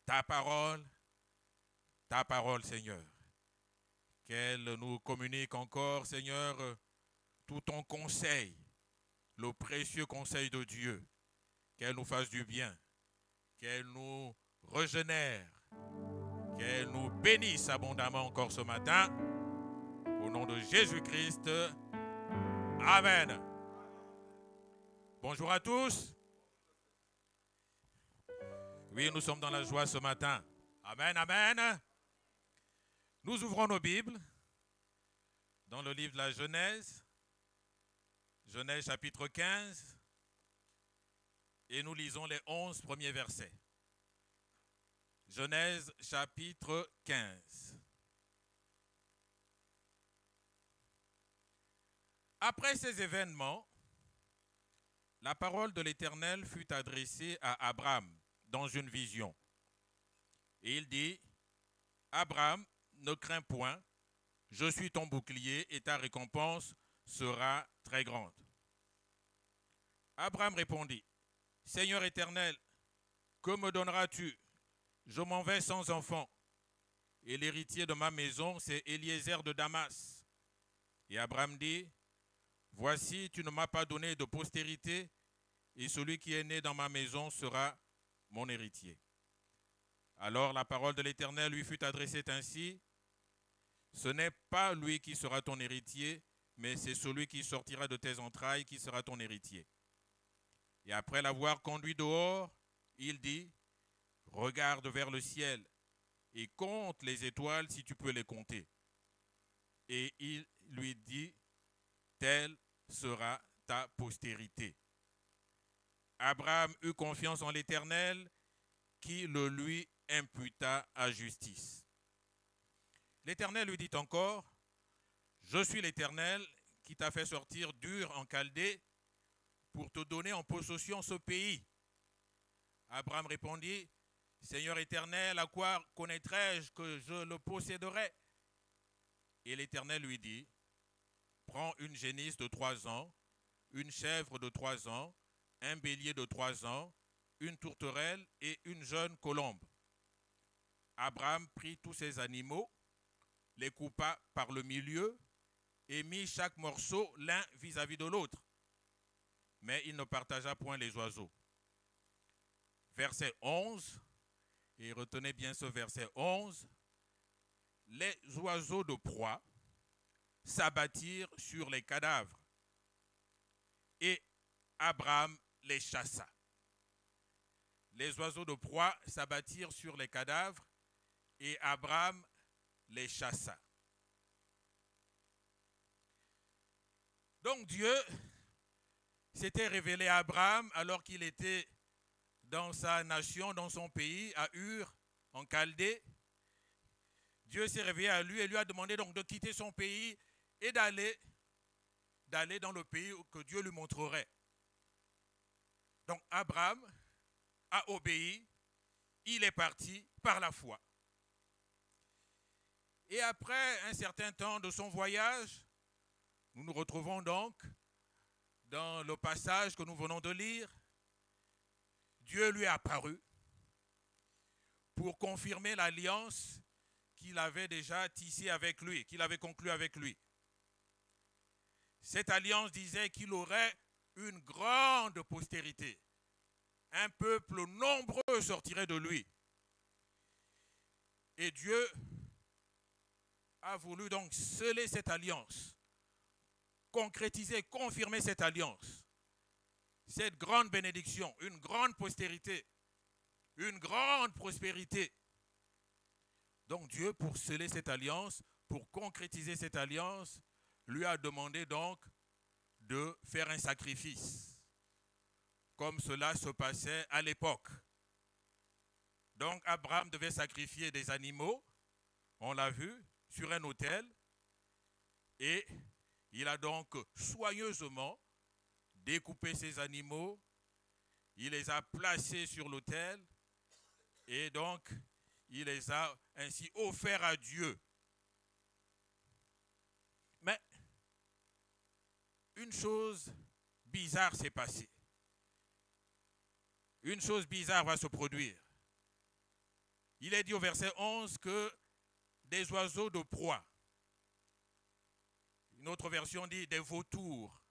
ta parole, Seigneur. Qu'elle nous communique encore, Seigneur, tout ton conseil, le précieux conseil de Dieu. Qu'elle nous fasse du bien, qu'elle nous régénère, qu'elle nous bénisse abondamment encore ce matin. Au nom de Jésus-Christ, Amen. Bonjour à tous. Oui, nous sommes dans la joie ce matin. Amen, amen. Nous ouvrons nos Bibles dans le livre de la Genèse, Genèse chapitre 15, et nous lisons les 11 premiers versets. Genèse chapitre 15. Après ces événements, la parole de l'Éternel fut adressée à Abraham dans une vision. Et il dit, « Abraham, ne crains point, je suis ton bouclier et ta récompense sera très grande. » Abraham répondit, « Seigneur éternel, que me donneras-tu? Je m'en vais sans enfant. Et l'héritier de ma maison, c'est Eliezer de Damas. » Et Abraham dit, « Voici, tu ne m'as pas donné de postérité, et celui qui est né dans ma maison sera mon héritier. Alors la parole de l'Éternel lui fut adressée ainsi, ce n'est pas lui qui sera ton héritier, mais c'est celui qui sortira de tes entrailles qui sera ton héritier. Et après l'avoir conduit dehors, il dit, regarde vers le ciel et compte les étoiles si tu peux les compter. Et il lui dit, telle sera ta postérité. Abraham eut confiance en l'Éternel qui le lui imputa à justice. L'Éternel lui dit encore, je suis l'Éternel qui t'a fait sortir d'Ur en Chaldée pour te donner en possession ce pays. Abraham répondit, Seigneur éternel, à quoi connaîtrai-je que je le posséderai? Et l'Éternel lui dit, prends une génisse de 3 ans, une chèvre de 3 ans, un bélier de 3 ans, une tourterelle et une jeune colombe. Abraham prit tous ces animaux, les coupa par le milieu et mit chaque morceau l'un vis-à-vis de l'autre. Mais il ne partagea point les oiseaux. Verset 11, et retenez bien ce verset 11, les oiseaux de proie s'abattirent sur les cadavres et Abraham les chassa. Les oiseaux de proie s'abattirent sur les cadavres et Abraham les chassa. Donc Dieu s'était révélé à Abraham alors qu'il était dans sa nation, dans son pays, à Ur, en Chaldée. Dieu s'est révélé à lui et lui a demandé donc de quitter son pays et d'aller dans le pays que Dieu lui montrerait. Donc Abraham a obéi, il est parti par la foi. Et après un certain temps de son voyage, nous nous retrouvons donc dans le passage que nous venons de lire. Dieu lui est apparu pour confirmer l'alliance qu'il avait déjà tissée avec lui, qu'il avait conclue avec lui. Cette alliance disait qu'il aurait une grande postérité. Un peuple nombreux sortirait de lui. Et Dieu a voulu donc sceller cette alliance, concrétiser, confirmer cette alliance. Cette grande bénédiction, une grande postérité, une grande prospérité. Donc Dieu, pour sceller cette alliance, pour concrétiser cette alliance, lui a demandé donc de faire un sacrifice, comme cela se passait à l'époque. Donc Abraham devait sacrifier des animaux, on l'a vu, sur un autel, et il a donc soigneusement découpé ces animaux, il les a placés sur l'autel et donc il les a ainsi offerts à Dieu. Mais une chose bizarre s'est passée. Une chose bizarre va se produire. Il est dit au verset 11 que des oiseaux de proie, une autre version dit des vautours,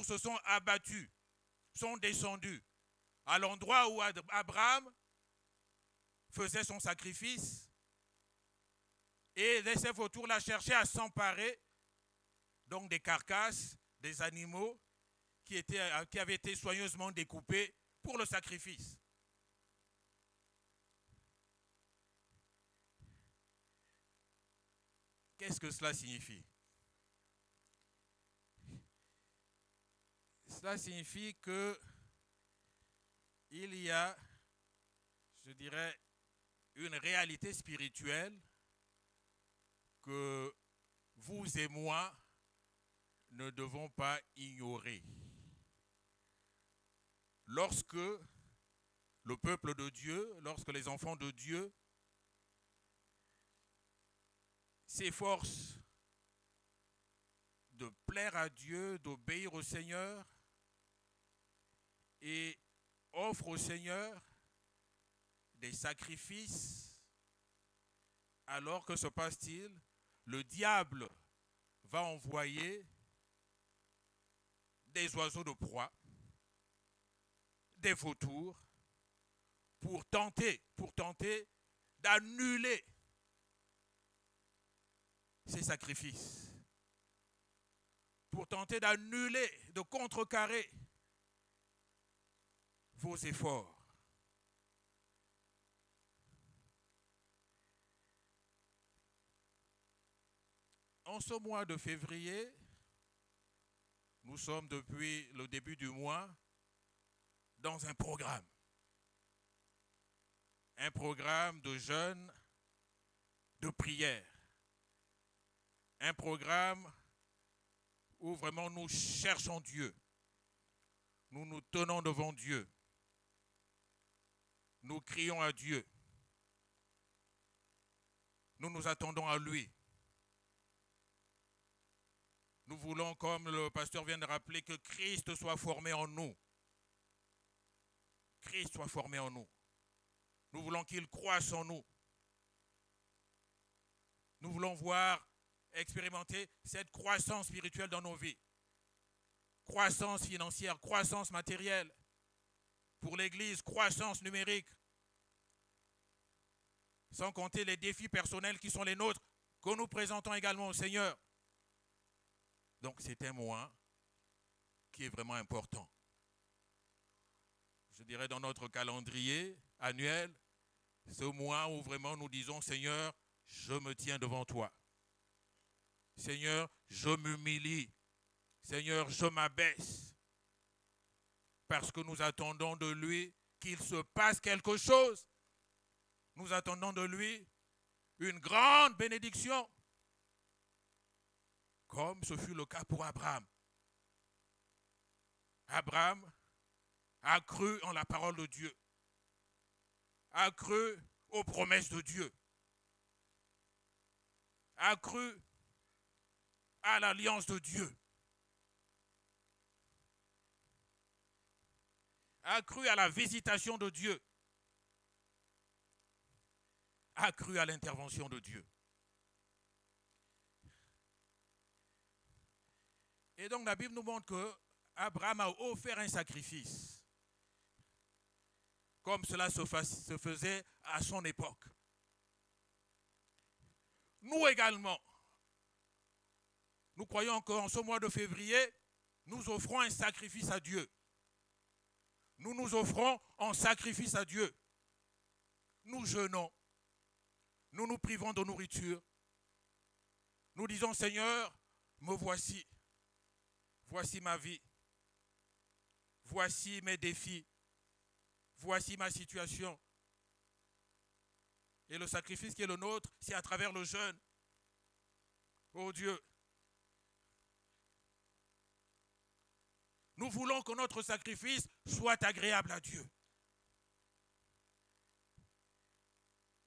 se sont abattus, sont descendus à l'endroit où Abraham faisait son sacrifice et ces vautours-là cherchaient à s'emparer donc des carcasses des animaux qui avaient été soigneusement découpés pour le sacrifice. Qu'est-ce que cela signifie? Cela signifie que il y a, je dirais, une réalité spirituelle que vous et moi ne devons pas ignorer. Lorsque le peuple de Dieu, lorsque les enfants de Dieu s'efforcent de plaire à Dieu, d'obéir au Seigneur et offrent au Seigneur des sacrifices, alors que se passe-t-il? Le diable va envoyer des oiseaux de proie, des vautours, pour tenter d'annuler ces sacrifices, pour tenter d'annuler, de contrecarrer vos efforts. En ce mois de février, nous sommes depuis le début du mois dans un programme de jeûne, de prière, un programme où vraiment nous cherchons Dieu, nous nous tenons devant Dieu, nous crions à Dieu, nous nous attendons à lui. Nous voulons, comme le pasteur vient de rappeler, que Christ soit formé en nous. Christ soit formé en nous. Nous voulons qu'il croisse en nous. Nous voulons voir, expérimenter cette croissance spirituelle dans nos vies. Croissance financière, croissance matérielle. Pour l'Église, croissance numérique. Sans compter les défis personnels qui sont les nôtres, que nous présentons également au Seigneur. Donc c'est un mois qui est vraiment important. Je dirais dans notre calendrier annuel, ce mois où vraiment nous disons, Seigneur, je me tiens devant toi. Seigneur, je m'humilie. Seigneur, je m'abaisse. Parce que nous attendons de lui qu'il se passe quelque chose. Nous attendons de lui une grande bénédiction. Comme ce fut le cas pour Abraham. Abraham a cru en la parole de Dieu, a cru aux promesses de Dieu, a cru à l'alliance de Dieu, a cru à la visitation de Dieu, a cru à l'intervention de Dieu. Et donc la Bible nous montre que Abraham a offert un sacrifice, comme cela se faisait à son époque. Nous également, nous croyons qu'en ce mois de février, nous offrons un sacrifice à Dieu. Nous nous offrons en sacrifice à Dieu. Nous jeûnons, nous nous privons de nourriture. Nous disons, Seigneur, me voici. Voici ma vie. Voici mes défis. Voici ma situation. Et le sacrifice qui est le nôtre, c'est à travers le jeûne. Oh Dieu, nous voulons que notre sacrifice soit agréable à Dieu.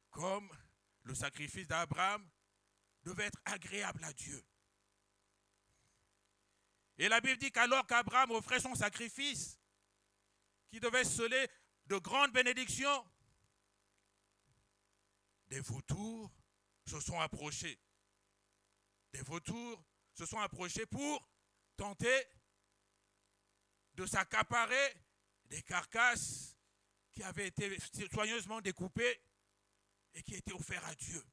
Comme le sacrifice d'Abraham devait être agréable à Dieu. Et la Bible dit qu'alors qu'Abraham offrait son sacrifice, qui devait sceller de grandes bénédictions, des vautours se sont approchés. Des vautours se sont approchés pour tenter de s'accaparer des carcasses qui avaient été soigneusement découpées et qui étaient offertes à Dieu.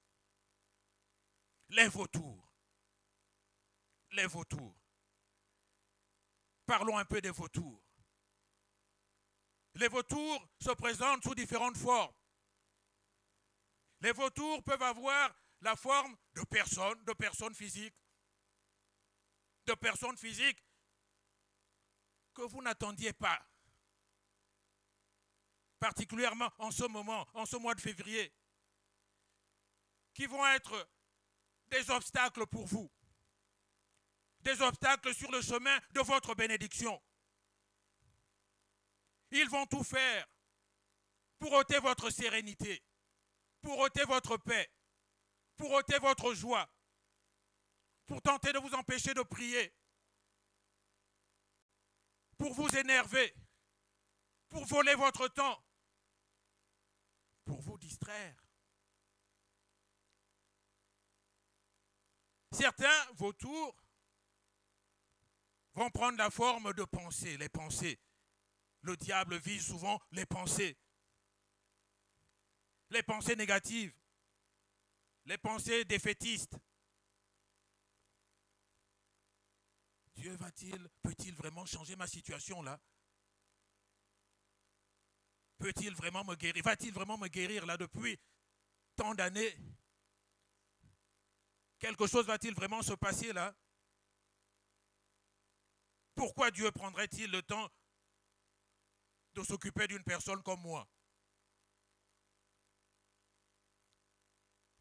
Les vautours. Les vautours. Parlons un peu des vautours. Les vautours se présentent sous différentes formes. Les vautours peuvent avoir la forme de personnes physiques. De personnes physiques que vous n'attendiez pas. Particulièrement en ce moment, en ce mois de février. Qui vont être des obstacles pour vous. Des obstacles sur le chemin de votre bénédiction. Ils vont tout faire pour ôter votre sérénité, pour ôter votre paix, pour ôter votre joie, pour tenter de vous empêcher de prier, pour vous énerver, pour voler votre temps, pour vous distraire. Certains vautours vont prendre la forme de pensées, les pensées. Le diable vise souvent les pensées négatives, les pensées défaitistes. Dieu peut-il vraiment changer ma situation là? Peut-il vraiment me guérir? Va-t-il vraiment me guérir là depuis tant d'années? Quelque chose va-t-il vraiment se passer là? Pourquoi Dieu prendrait-il le temps de s'occuper d'une personne comme moi?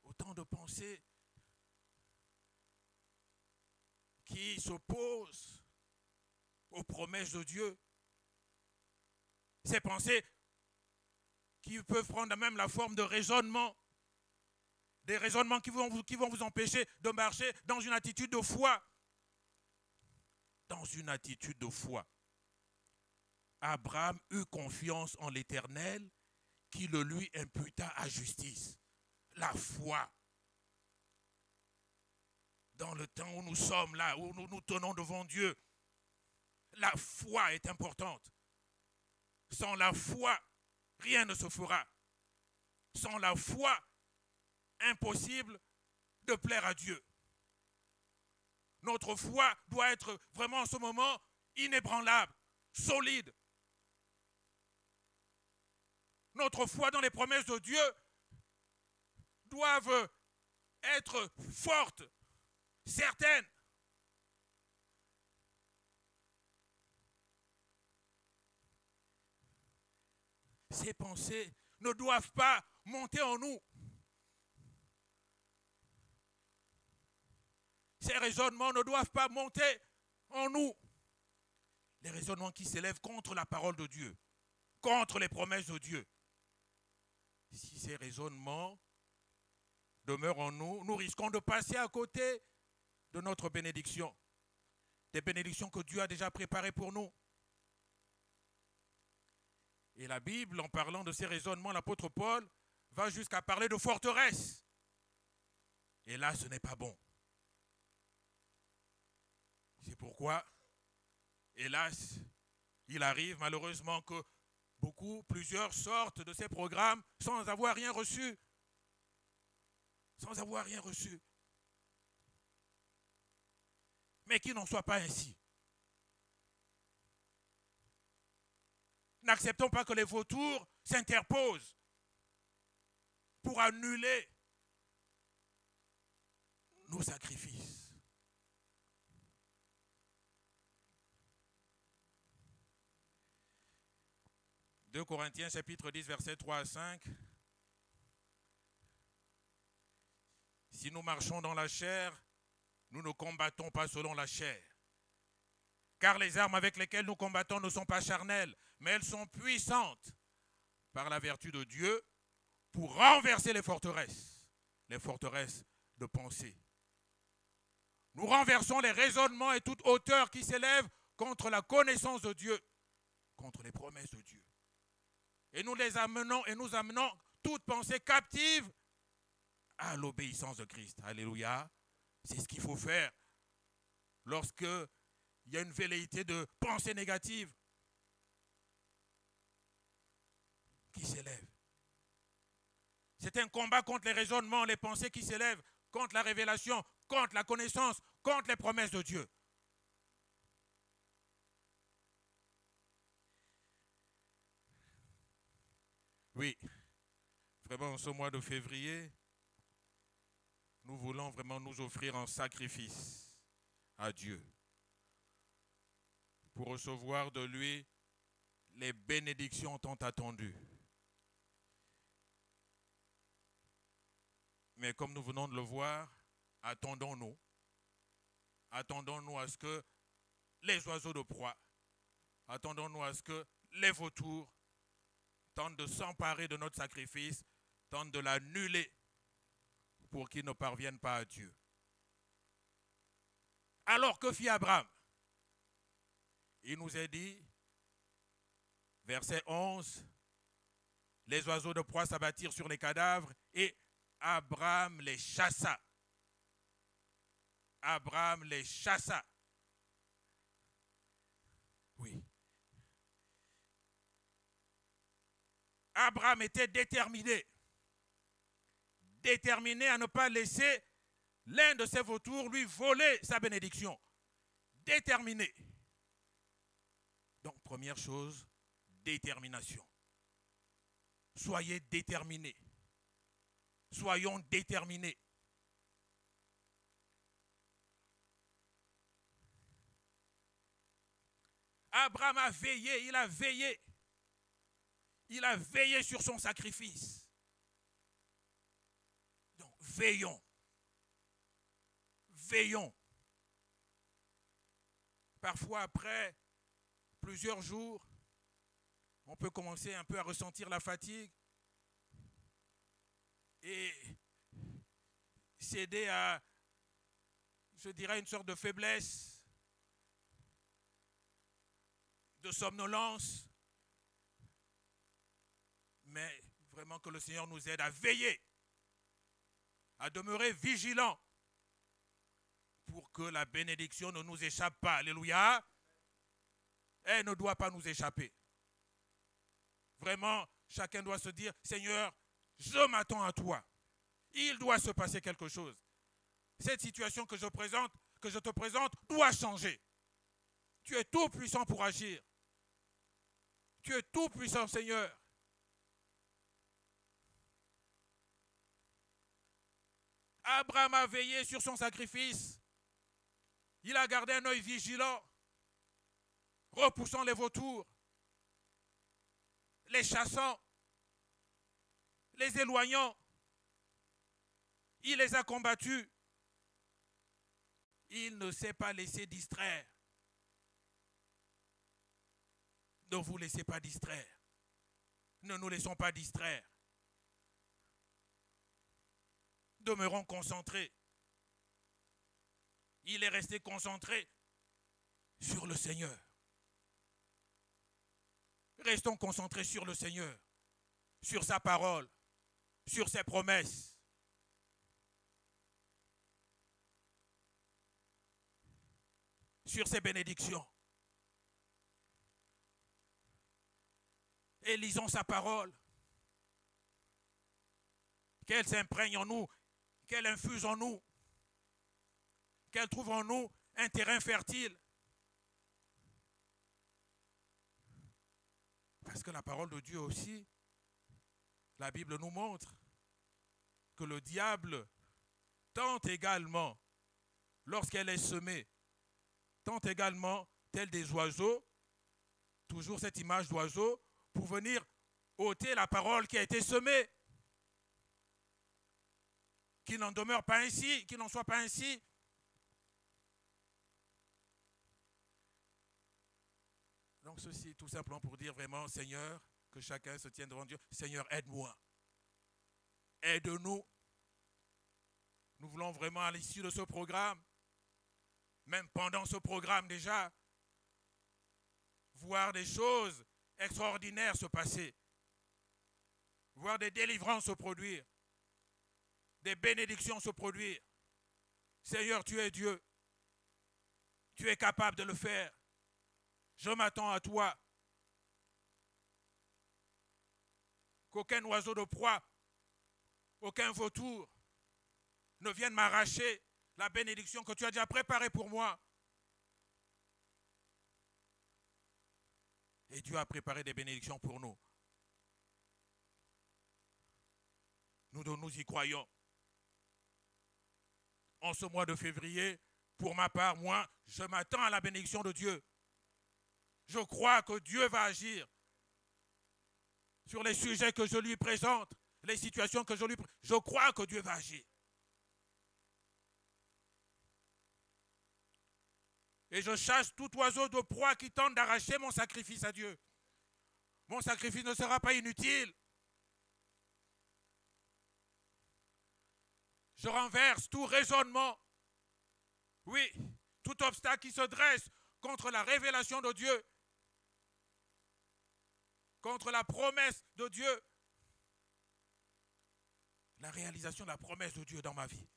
Autant de pensées qui s'opposent aux promesses de Dieu. Ces pensées qui peuvent prendre même la forme de raisonnement. Des raisonnements qui vont vous empêcher de marcher dans une attitude de foi. Dans une attitude de foi. Abraham eut confiance en l'Éternel qui le lui imputa à justice. La foi. Dans le temps où nous sommes là, où nous nous tenons devant Dieu, la foi est importante. Sans la foi, rien ne se fera. Sans la foi, impossible de plaire à Dieu. Notre foi doit être vraiment en ce moment inébranlable, solide. Notre foi dans les promesses de Dieu doivent être fortes, certaines. Ces pensées ne doivent pas monter en nous. Ces raisonnements ne doivent pas monter en nous. Les raisonnements qui s'élèvent contre la parole de Dieu, contre les promesses de Dieu. Si ces raisonnements demeurent en nous, nous risquons de passer à côté de notre bénédiction. Des bénédictions que Dieu a déjà préparées pour nous. Et la Bible, en parlant de ces raisonnements, l'apôtre Paul va jusqu'à parler de forteresse. Et là, ce n'est pas bon. C'est pourquoi, hélas, il arrive malheureusement que plusieurs sortent de ces programmes sans avoir rien reçu. Sans avoir rien reçu. Mais qu'il n'en soit pas ainsi. N'acceptons pas que les vautours s'interposent pour annuler nos sacrifices. 2 Corinthiens chapitre 10 versets 3 à 5. Si nous marchons dans la chair, nous ne combattons pas selon la chair. Car les armes avec lesquelles nous combattons ne sont pas charnelles, mais elles sont puissantes par la vertu de Dieu pour renverser les forteresses de pensée. Nous renversons les raisonnements et toute hauteur qui s'élève contre la connaissance de Dieu, contre les promesses de Dieu. Et nous amenons toute pensée captive à l'obéissance de Christ. Alléluia. C'est ce qu'il faut faire lorsque il y a une velléité de pensée négative qui s'élève. C'est un combat contre les raisonnements, les pensées qui s'élèvent, contre la révélation, contre la connaissance, contre les promesses de Dieu. Oui, vraiment en ce mois de février, nous voulons vraiment nous offrir en sacrifice à Dieu pour recevoir de lui les bénédictions tant attendues. Mais comme nous venons de le voir, attendons-nous à ce que les oiseaux de proie, attendons-nous à ce que les vautours tentent de s'emparer de notre sacrifice, tentent de l'annuler pour qu'il ne parvienne pas à Dieu. Alors que fit Abraham? Il nous est dit, verset 11, les oiseaux de proie s'abattirent sur les cadavres et Abraham les chassa. Abraham les chassa. Abraham était déterminé. Déterminé à ne pas laisser l'un de ses vautours lui voler sa bénédiction. Déterminé. Donc, première chose, détermination. Soyez déterminés. Soyons déterminés. Abraham a veillé, il a veillé. Il a veillé sur son sacrifice. Donc, veillons. Veillons. Parfois, après plusieurs jours, on peut commencer un peu à ressentir la fatigue et céder à, je dirais, une sorte de faiblesse, de somnolence. Mais vraiment que le Seigneur nous aide à veiller, à demeurer vigilants pour que la bénédiction ne nous échappe pas. Alléluia. Elle ne doit pas nous échapper. Vraiment, chacun doit se dire, Seigneur, je m'attends à toi. Il doit se passer quelque chose. Cette situation que je te présente, doit changer. Tu es tout puissant pour agir. Tu es tout puissant, Seigneur. Abraham a veillé sur son sacrifice. Il a gardé un œil vigilant, repoussant les vautours, les chassant, les éloignant. Il les a combattus. Il ne s'est pas laissé distraire. Ne vous laissez pas distraire. Ne nous laissons pas distraire. Demeurons concentrés. Il est resté concentré sur le Seigneur. Restons concentrés sur le Seigneur, sur sa parole, sur ses promesses. Sur ses bénédictions. Et lisons sa parole. Qu'elle s'imprègne en nous, qu'elle infuse en nous, qu'elle trouve en nous un terrain fertile. Parce que la parole de Dieu aussi, la Bible nous montre que le diable tente également, lorsqu'elle est semée, tente également, tel des oiseaux, toujours cette image d'oiseau, pour venir ôter la parole qui a été semée. Qu'il n'en demeure pas ainsi, qu'il n'en soit pas ainsi. Donc ceci, tout simplement pour dire vraiment, Seigneur, que chacun se tienne devant Dieu. Seigneur, aide-moi. Aide-nous. Nous voulons vraiment, à l'issue de ce programme, même pendant ce programme déjà, voir des choses extraordinaires se passer. Voir des délivrances se produire. Des bénédictions se produire. Seigneur, tu es Dieu. Tu es capable de le faire. Je m'attends à toi. Qu'aucun oiseau de proie, aucun vautour ne vienne m'arracher la bénédiction que tu as déjà préparée pour moi. Et Dieu a préparé des bénédictions pour nous. Nous y croyons. En ce mois de février, pour ma part, moi, je m'attends à la bénédiction de Dieu. Je crois que Dieu va agir sur les sujets que je lui présente, les situations que je lui présente. Je crois que Dieu va agir. Et je chasse tout oiseau de proie qui tente d'arracher mon sacrifice à Dieu. Mon sacrifice ne sera pas inutile. Je renverse tout raisonnement. Oui, tout obstacle qui se dresse contre la révélation de Dieu, contre la promesse de Dieu, la réalisation de la promesse de Dieu dans ma vie.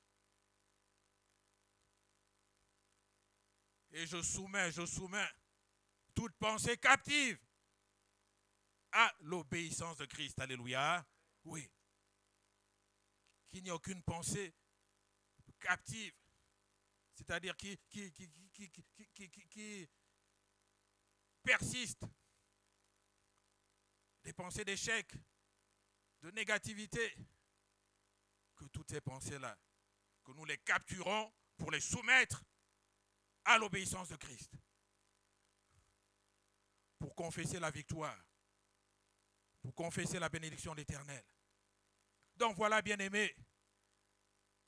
Et je soumets toute pensée captive à l'obéissance de Christ. Alléluia. Oui. Qu'il n'y ait aucune pensée captive. C'est-à-dire qui persiste. Des pensées d'échec, de négativité. Que toutes ces pensées-là, que nous les capturons pour les soumettre à l'obéissance de Christ. Pour confesser la victoire. Pour confesser la bénédiction de l'Éternel. Donc voilà, bien-aimés,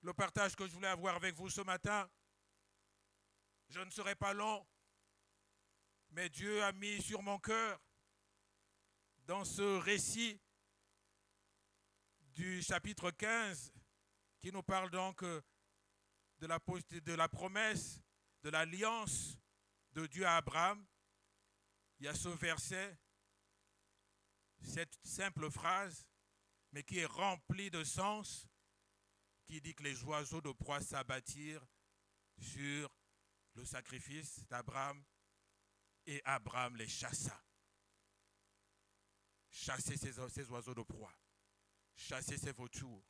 le partage que je voulais avoir avec vous ce matin. Je ne serai pas long, mais Dieu a mis sur mon cœur, dans ce récit du chapitre 15, qui nous parle donc de la promesse, de l'alliance de Dieu à Abraham. Il y a ce verset, cette simple phrase, mais qui est remplie de sens, qui dit que les oiseaux de proie s'abattirent sur le sacrifice d'Abraham et Abraham les chassa. Chassez ces oiseaux de proie, chassez ces vautours,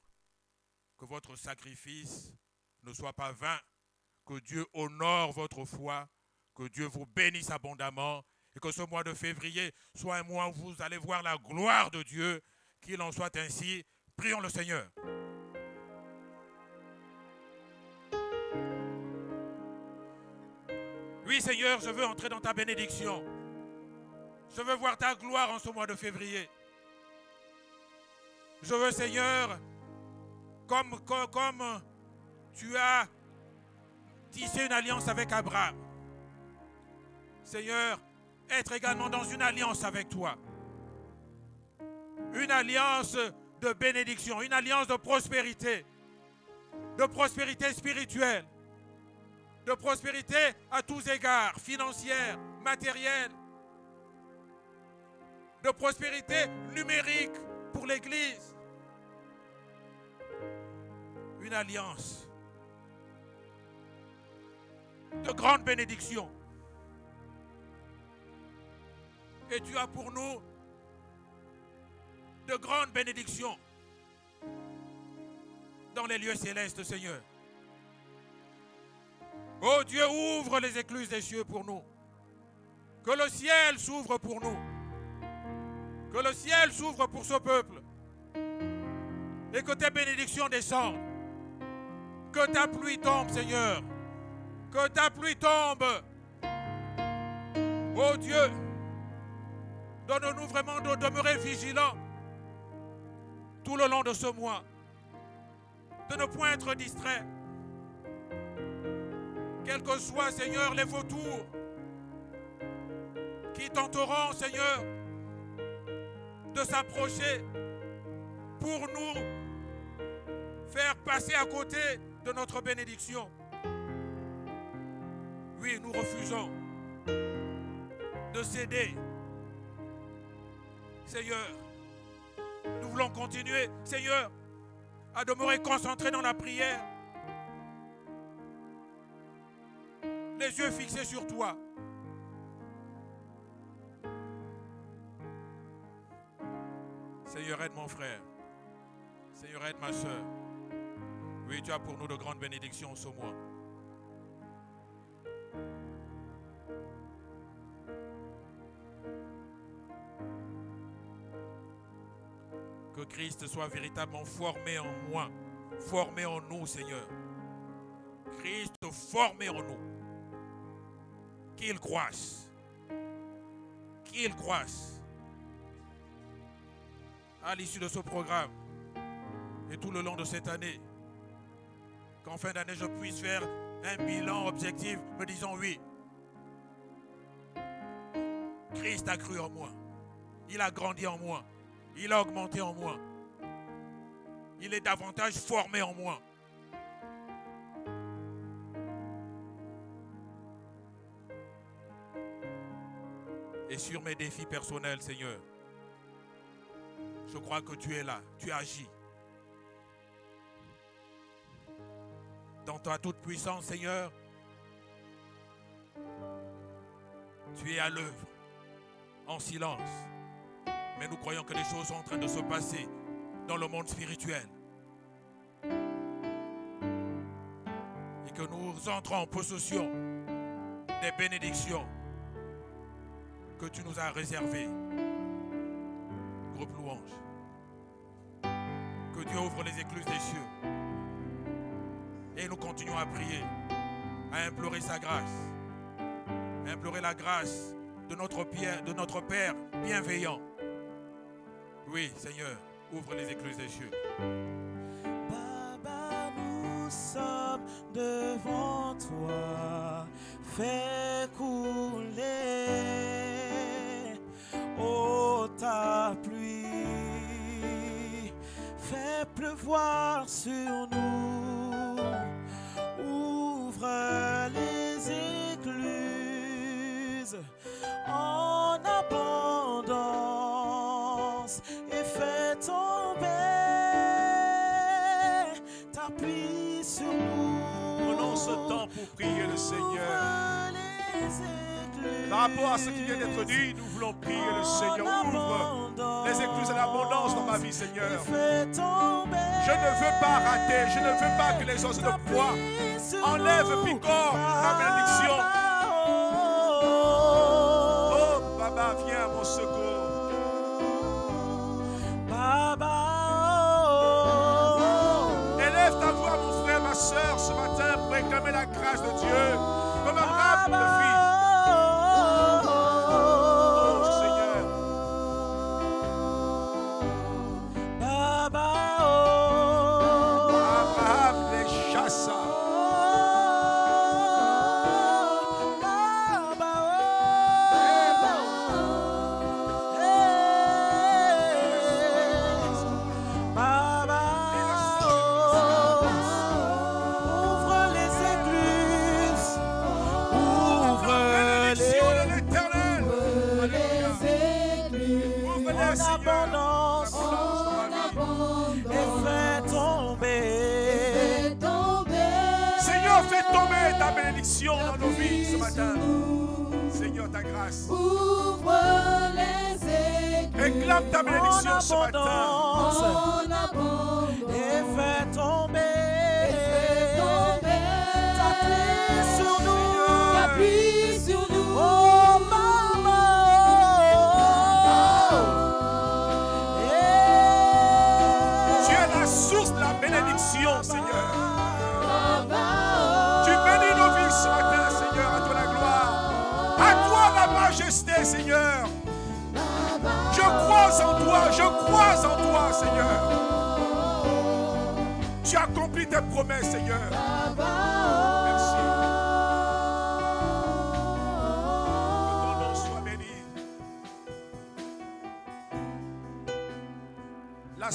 que votre sacrifice ne soit pas vain, que Dieu honore votre foi, que Dieu vous bénisse abondamment et que ce mois de février soit un mois où vous allez voir la gloire de Dieu, qu'il en soit ainsi. Prions le Seigneur. Oui Seigneur, je veux entrer dans ta bénédiction. Je veux voir ta gloire en ce mois de février. Je veux Seigneur, comme tu as tissé une alliance avec Abraham, Seigneur, être également dans une alliance avec toi. Une alliance de bénédiction, une alliance de prospérité spirituelle, de prospérité à tous égards, financière, matérielle, de prospérité numérique pour l'Église. Une alliance de grande bénédiction. Et tu as pour nous de grandes bénédictions dans les lieux célestes, Seigneur. Oh Dieu, ouvre les écluses des cieux pour nous. Que le ciel s'ouvre pour nous. Que le ciel s'ouvre pour ce peuple. Et que tes bénédictions descendent. Que ta pluie tombe, Seigneur. Que ta pluie tombe. Oh Dieu, donne-nous vraiment de demeurer vigilants tout le long de ce mois. De ne point être distraits. Quels que soient, Seigneur, les vautours qui tenteront, Seigneur, de s'approcher pour nous faire passer à côté de notre bénédiction. Oui, nous refusons de céder. Seigneur, nous voulons continuer, Seigneur, à demeurer concentrés dans la prière. Les yeux fixés sur toi. Seigneur, aide mon frère. Seigneur, aide ma soeur. Oui, tu as pour nous de grandes bénédictions ce mois. Que Christ soit véritablement formé en moi, formé en nous, Seigneur. Christ formé en nous. Qu'il croisse. Qu'il croisse. À l'issue de ce programme et tout le long de cette année, qu'en fin d'année je puisse faire un bilan objectif me disant oui, Christ a cru en moi, il a grandi en moi, il a augmenté en moi, il est davantage formé en moi. Et sur mes défis personnels, Seigneur, je crois que tu es là, tu agis. Dans ta toute puissance, Seigneur, tu es à l'œuvre, en silence, Mais nous croyons que les choses sont en train de se passer dans le monde spirituel. Et que nous entrons en possession des bénédictions que tu nous as réservées. Groupe louange. Que Dieu ouvre les écluses des cieux. Et nous continuons à prier, à implorer sa grâce. À implorer la grâce de notre Père bienveillant. Oui, Seigneur, ouvre les écluses des cieux. Baba, nous sommes devant toi. Fais couler, oh, ta pluie. Fais pleuvoir sur nous. Ouvre les écluses en abondance et fais tomber ta pluie sur nous. Prenons ce temps pour prier le Seigneur. Par rapport à ce qui vient d'être dit, nous voulons prier le Seigneur. Ouvre les écluses de l'abondance dans ma vie, Seigneur. Je ne veux pas rater, je ne veux pas que les os de poids enlèvent picor ma bénédiction. Oh, Baba, viens à mon secours. Baba, élève ta voix, mon frère, ma soeur, ce matin, pour réclamer la grâce de Dieu. Comme Abraham le fit. Dans nos vies ce matin, Seigneur, ta grâce. Ouvre les écluses. Réclame ta bénédiction ce matin. En abondance. Et fais tomber ta pluie sur nous. Ta pluie sur nous. Oh, maman. Tu es la source de la bénédiction, Seigneur. Ce matin, Seigneur, à toi la gloire, à toi la majesté, Seigneur. Je crois en toi, Seigneur. Tu accomplis tes promesses, Seigneur. Merci. Que ton nom soit béni. La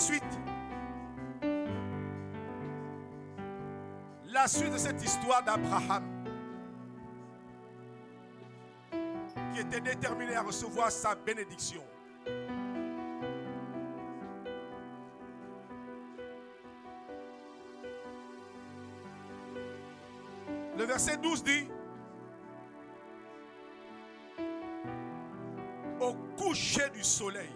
suite de cette histoire d'Abraham, qui était déterminé à recevoir sa bénédiction. Le verset 12 dit: au coucher du soleil,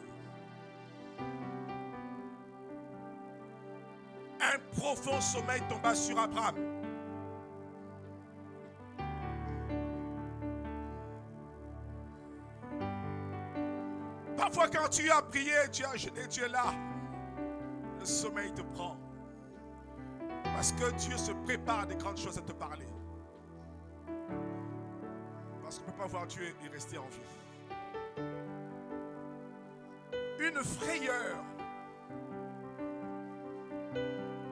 un profond sommeil tomba sur Abraham. Parfois, quand tu as prié, tu as jeté Dieu là, le sommeil te prend. Parce que Dieu se prépare des grandes choses à te parler. Parce qu'on ne peut pas voir Dieu et rester en vie. Une frayeur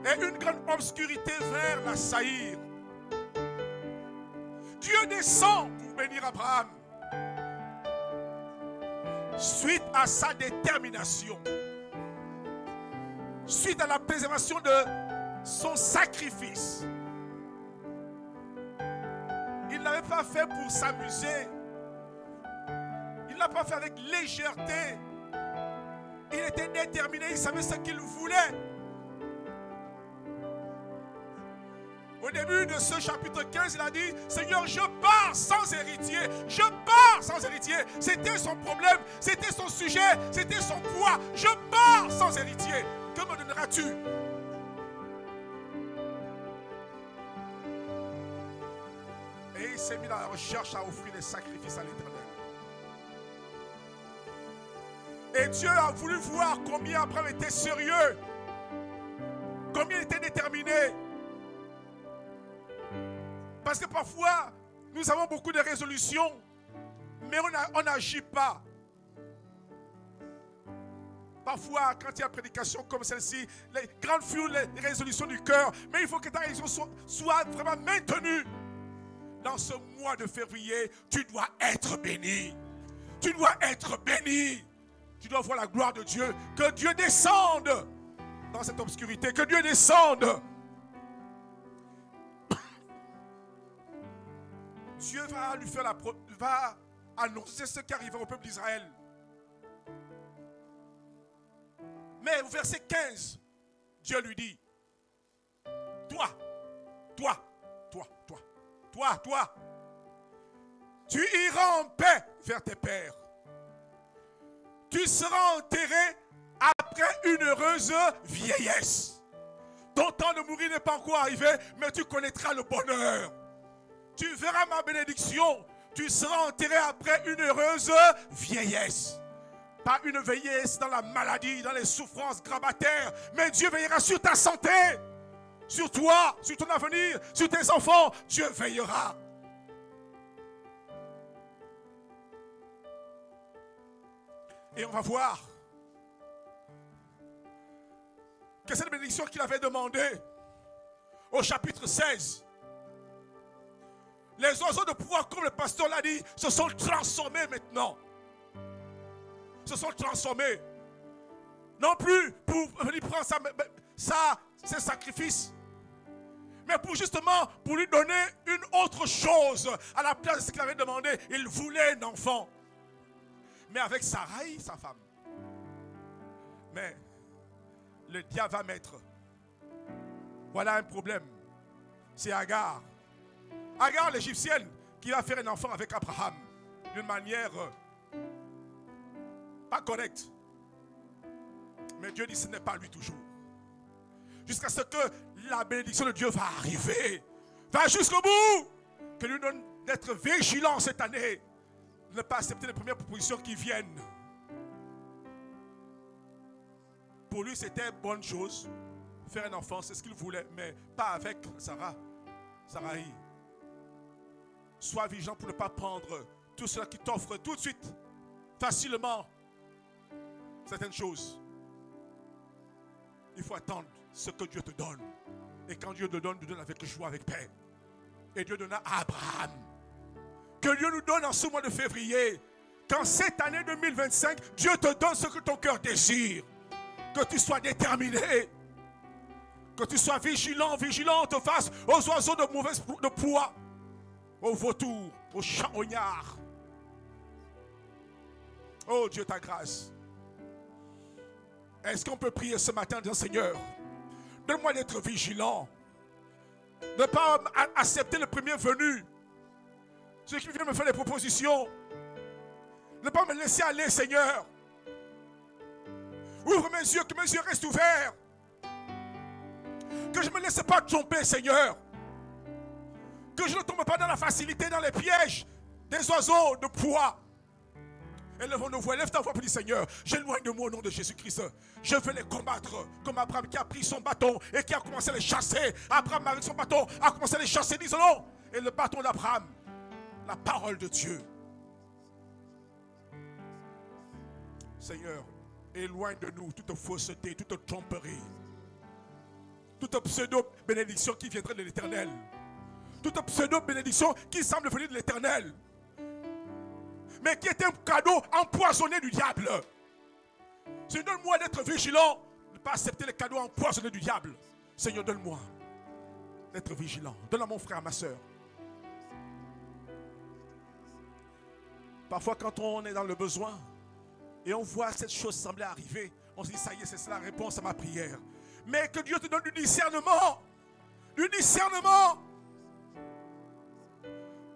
et une grande obscurité vinrent l'assaillir. Dieu descend pour bénir Abraham. Suite à sa détermination, suite à la préservation de son sacrifice. Il ne l'avait pas fait pour s'amuser. Il ne l'a pas fait avec légèreté. Il était déterminé, il savait ce qu'il voulait. Au Au début de ce chapitre 15, il a dit, Seigneur, je pars sans héritier. Je pars sans héritier. C'était son problème, c'était son sujet, c'était son poids. Je pars sans héritier. Que me donneras-tu? Et il s'est mis dans la recherche à offrir des sacrifices à l'Éternel. Et Dieu a voulu voir combien Abraham était sérieux, combien il était déterminé. Parce que parfois, nous avons beaucoup de résolutions, mais on n'agit pas. Parfois, quand il y a une prédication comme celle-ci, les grandes furent les résolutions du cœur, mais il faut que ta résolution soit vraiment maintenue. Dans ce mois de février, tu dois être béni. Tu dois être béni. Tu dois voir la gloire de Dieu. Que Dieu descende dans cette obscurité. Que Dieu descende. Dieu va lui faire va annoncer ce qui arrivera au peuple d'Israël. Mais au verset 15, Dieu lui dit, toi, tu iras en paix vers tes pères. Tu seras enterré après une heureuse vieillesse. Ton temps de mourir n'est pas encore arrivé, mais tu connaîtras le bonheur. Tu verras ma bénédiction. Tu seras enterré après une heureuse vieillesse. Pas une vieillesse dans la maladie, dans les souffrances grabataires, mais Dieu veillera sur ta santé, sur toi, sur ton avenir, sur tes enfants. Dieu veillera. Et on va voir que cette bénédiction qu'il avait demandée au chapitre 16, les oiseaux de proie, comme le pasteur l'a dit, se sont transformés maintenant. Se sont transformés. Non plus pour venir prendre ses sacrifices, mais pour lui donner une autre chose à la place de ce qu'il avait demandé. Il voulait un enfant. Mais avec Sarai, sa femme. Mais le diable va mettre. Voilà un problème. C'est Agar. Agar, l'égyptienne, qui va faire un enfant avec Abraham. D'une manière pas correcte. Mais Dieu dit ce n'est pas lui toujours. Jusqu'à ce que la bénédiction de Dieu va arriver. Va jusqu'au bout. Que lui donne d'être vigilant cette année. Ne pas accepter les premières propositions qui viennent. Pour lui, c'était bonne chose. Faire un enfant, c'est ce qu'il voulait. Mais pas avec Sarai. Sois vigilant pour ne pas prendre tout cela qui t'offre tout de suite, facilement, certaines choses. Il faut attendre ce que Dieu te donne. Et quand Dieu te donne avec joie, avec paix. Et Dieu donna à Abraham. Que Dieu nous donne en ce mois de février. Qu'en cette année 2025, Dieu te donne ce que ton cœur désire. Que tu sois déterminé. Que tu sois vigilante face aux oiseaux de proie. Aux vautours, aux charognards. Oh Dieu, ta grâce. Est-ce qu'on peut prier ce matin en disant, Seigneur, donne-moi d'être vigilant. De ne pas accepter le premier venu. Ceux qui viennent me faire des propositions. Ne pas me laisser aller, Seigneur. Ouvre mes yeux, que mes yeux restent ouverts. Que je ne me laisse pas tromper, Seigneur. Que je ne tombe pas dans la facilité, dans les pièges des oiseaux de proie. Élevons nos voix, lève ta voix pour dire, Seigneur, j'éloigne de moi au nom de Jésus-Christ. Je vais les combattre comme Abraham qui a pris son bâton et qui a commencé à les chasser. Abraham avec son bâton a commencé à les chasser, disons-le. Et le bâton d'Abraham, la parole de Dieu. Seigneur, éloigne de nous toute fausseté, toute tromperie, toute pseudo-bénédiction qui viendrait de l'Éternel. Toute pseudo-bénédiction qui semble venir de l'Éternel. Mais qui est un cadeau empoisonné du diable. Seigneur, donne-moi d'être vigilant, de ne pas accepter les cadeaux empoisonnés du diable. Seigneur, donne-moi d'être vigilant. Donne à mon frère, à ma soeur. Parfois, quand on est dans le besoin et on voit cette chose sembler arriver, on se dit, ça y est, c'est la réponse à ma prière. Mais que Dieu te donne du discernement du discernement.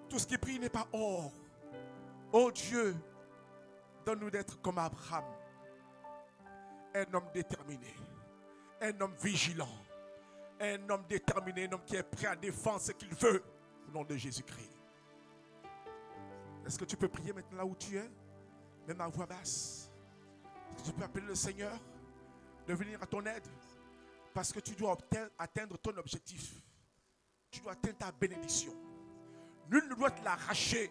Tout ce qui brille n'est pas or. Oh Dieu, donne-nous d'être comme Abraham, un homme déterminé, un homme vigilant, un homme déterminé, un homme qui est prêt à défendre ce qu'il veut au nom de Jésus-Christ. Est-ce que tu peux prier maintenant là où tu es, même à voix basse? Est-ce que tu peux appeler le Seigneur de venir à ton aide? Parce que tu dois atteindre ton objectif. Tu dois atteindre ta bénédiction. Nul ne doit te l'arracher.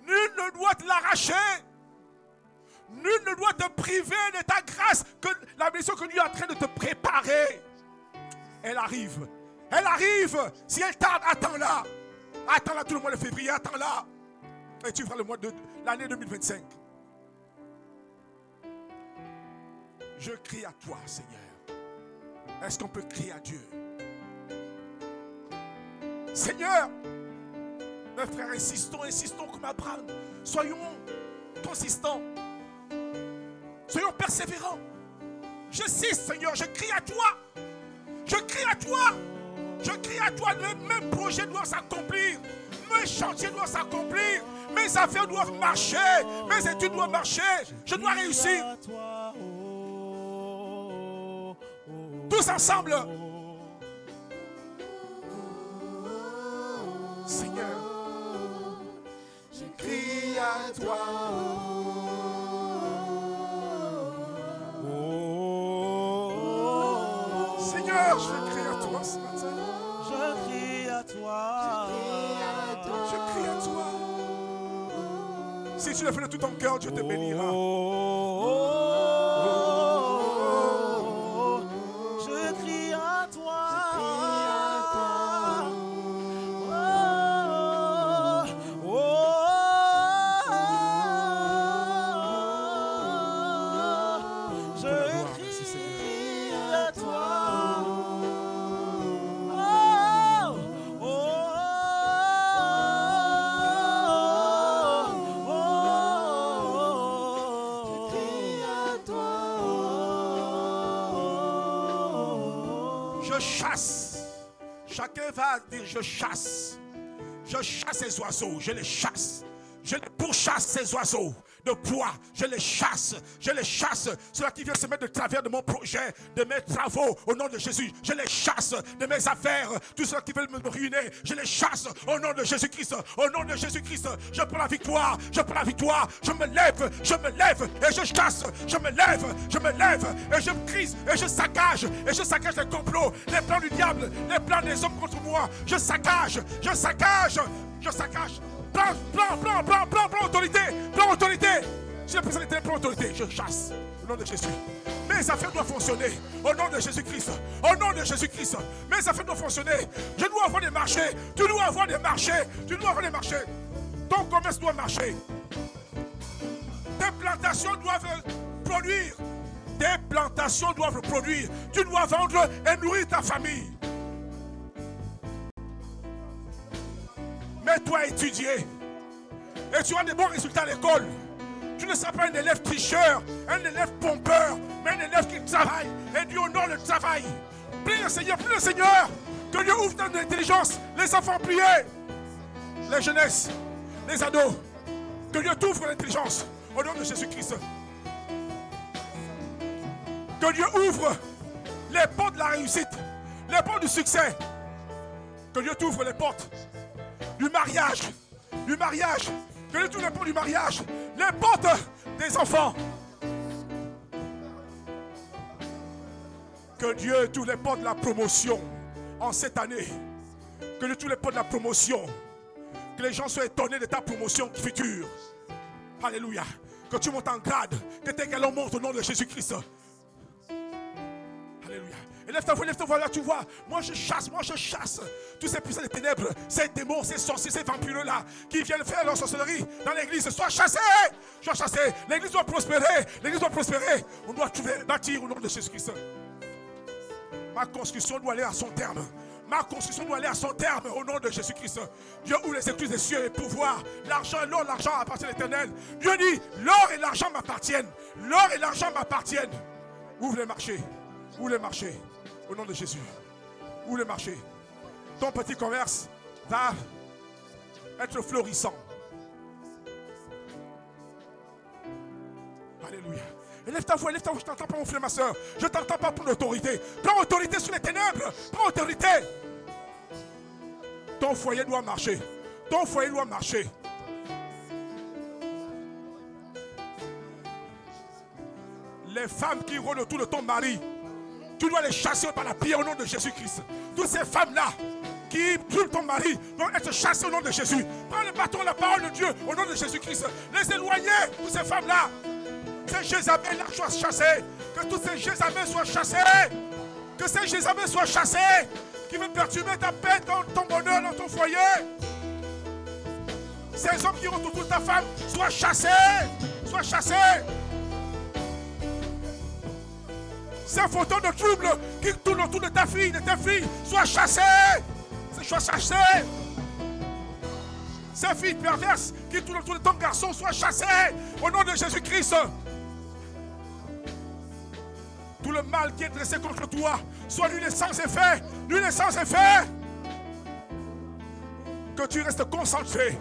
Nul ne doit te l'arracher. Nul ne doit te priver de ta grâce. Que la bénédiction que Dieu est en train de te préparer, elle arrive. Elle arrive. Si elle tarde, attends-la. Attends-la tout le mois de février. Attends-la. Et tu feras le mois de l'année 2025. Je crie à toi, Seigneur. Est-ce qu'on peut crier à Dieu? Seigneur, mes frères, insistons comme Abraham. Soyons consistants. Soyons persévérants. Je sais, Seigneur, je crie à toi. Je crie à toi. Je crie à toi. Mes projets doivent s'accomplir. Mes chantiers doivent s'accomplir. Mes affaires doivent marcher. Mes études doivent marcher. Je dois réussir. Tous ensemble. Seigneur, je crie à toi. Seigneur, je crie à toi ce matin. Je crie à toi. Je crie à toi. Si tu le fais de tout ton cœur, Dieu te bénira. Chacun va dire je chasse. Je chasse ces oiseaux, je les chasse. Je les pourchasse ces oiseaux de poids. Je les chasse. Je les chasse. Ceux qui viennent se mettre de travers de mon projet, de mes travaux, au nom de Jésus. Je les chasse de mes affaires. Tous ceux qui veulent me ruiner, je les chasse au nom de Jésus-Christ. Au nom de Jésus-Christ, je prends la victoire. Je prends la victoire. Je me lève et je chasse. Je me lève et je crise et je saccage. Et je saccage les complots, les plans du diable, les plans des hommes contre moi. Je saccage. Plan autorité. Si la personne est plan autorité, je chasse au nom de Jésus. Mes affaires doivent fonctionner au nom de Jésus-Christ. Au nom de Jésus-Christ. Mes affaires doivent fonctionner. Je dois avoir des marchés. Tu dois avoir des marchés. Ton commerce doit marcher. Tes plantations doivent produire. Tu dois vendre et nourrir ta famille. Mets-toi étudier. Et tu as des bons résultats à l'école. Tu ne seras pas un élève tricheur, un élève pompeur, mais un élève qui travaille. Et Dieu honore le travail. Prie le Seigneur. Que Dieu ouvre ton intelligence. Les enfants, priez. Les jeunesses, les ados. Que Dieu t'ouvre l'intelligence. Au nom de Jésus-Christ. Que Dieu ouvre les portes de la réussite. Les portes du succès. Que Dieu t'ouvre les portes du mariage. Que Dieu t'ouvre les portes du mariage. Les portes des enfants. Que Dieu t'ouvre les portes de la promotion en cette année. Que Dieu t'ouvre les portes de la promotion. Que les gens soient étonnés de ta promotion future. Alléluia. Que tu montes en grade. Que tes galons montent au nom de Jésus-Christ. Alléluia. Et lève ta voix, là tu vois. Moi je chasse. Tous ces puissants des ténèbres, ces démons, ces sorciers, ces vampireux là, qui viennent faire leur sorcellerie dans l'église, sois chassés. L'église doit prospérer. On doit bâtir au nom de Jésus-Christ. Ma construction doit aller à son terme. Ma construction doit aller à son terme au nom de Jésus-Christ. Dieu ouvre les écluses des cieux et pouvoir. L'argent et l'or, l'argent appartient à l'Éternel. Dieu dit, l'or et l'argent m'appartiennent. L'or et l'argent m'appartiennent. Ouvre les marchés. Ouvre les marchés. Au nom de Jésus. Ouvre les marchés. Ton petit commerce va être florissant. Alléluia. Élève ta voix, je ne t'entends pas mon frère, ma soeur. Je ne t'entends pas pour l'autorité. Prends autorité sur les ténèbres. Prends autorité. Ton foyer doit marcher. Ton foyer doit marcher. Les femmes qui rôdent autour de ton mari, tu dois les chasser par la prière au nom de Jésus-Christ. Toutes ces femmes-là qui tuent ton mari doivent être chassées au nom de Jésus. Prends le bâton, la parole de Dieu au nom de Jésus-Christ. Les éloigner, toutes ces femmes-là. Ces Jézabel-là soient chassées. Que tous ces Jézabel soient chassés. Que ces Jézabel soient chassés. Qui veulent perturber ta paix, ton bonheur dans ton foyer. Ces hommes qui ont autour de ta femme soient chassés. Soient chassés. Ces photons de trouble qui tournent autour de ta fille, de tes filles, soient chassés. Soient chassés. Ces filles perverses qui tournent autour de ton garçon soient chassées. Au nom de Jésus-Christ. Tout le mal qui est dressé contre toi soit nul et sans effet. Nul et sans effet. Que tu restes concentré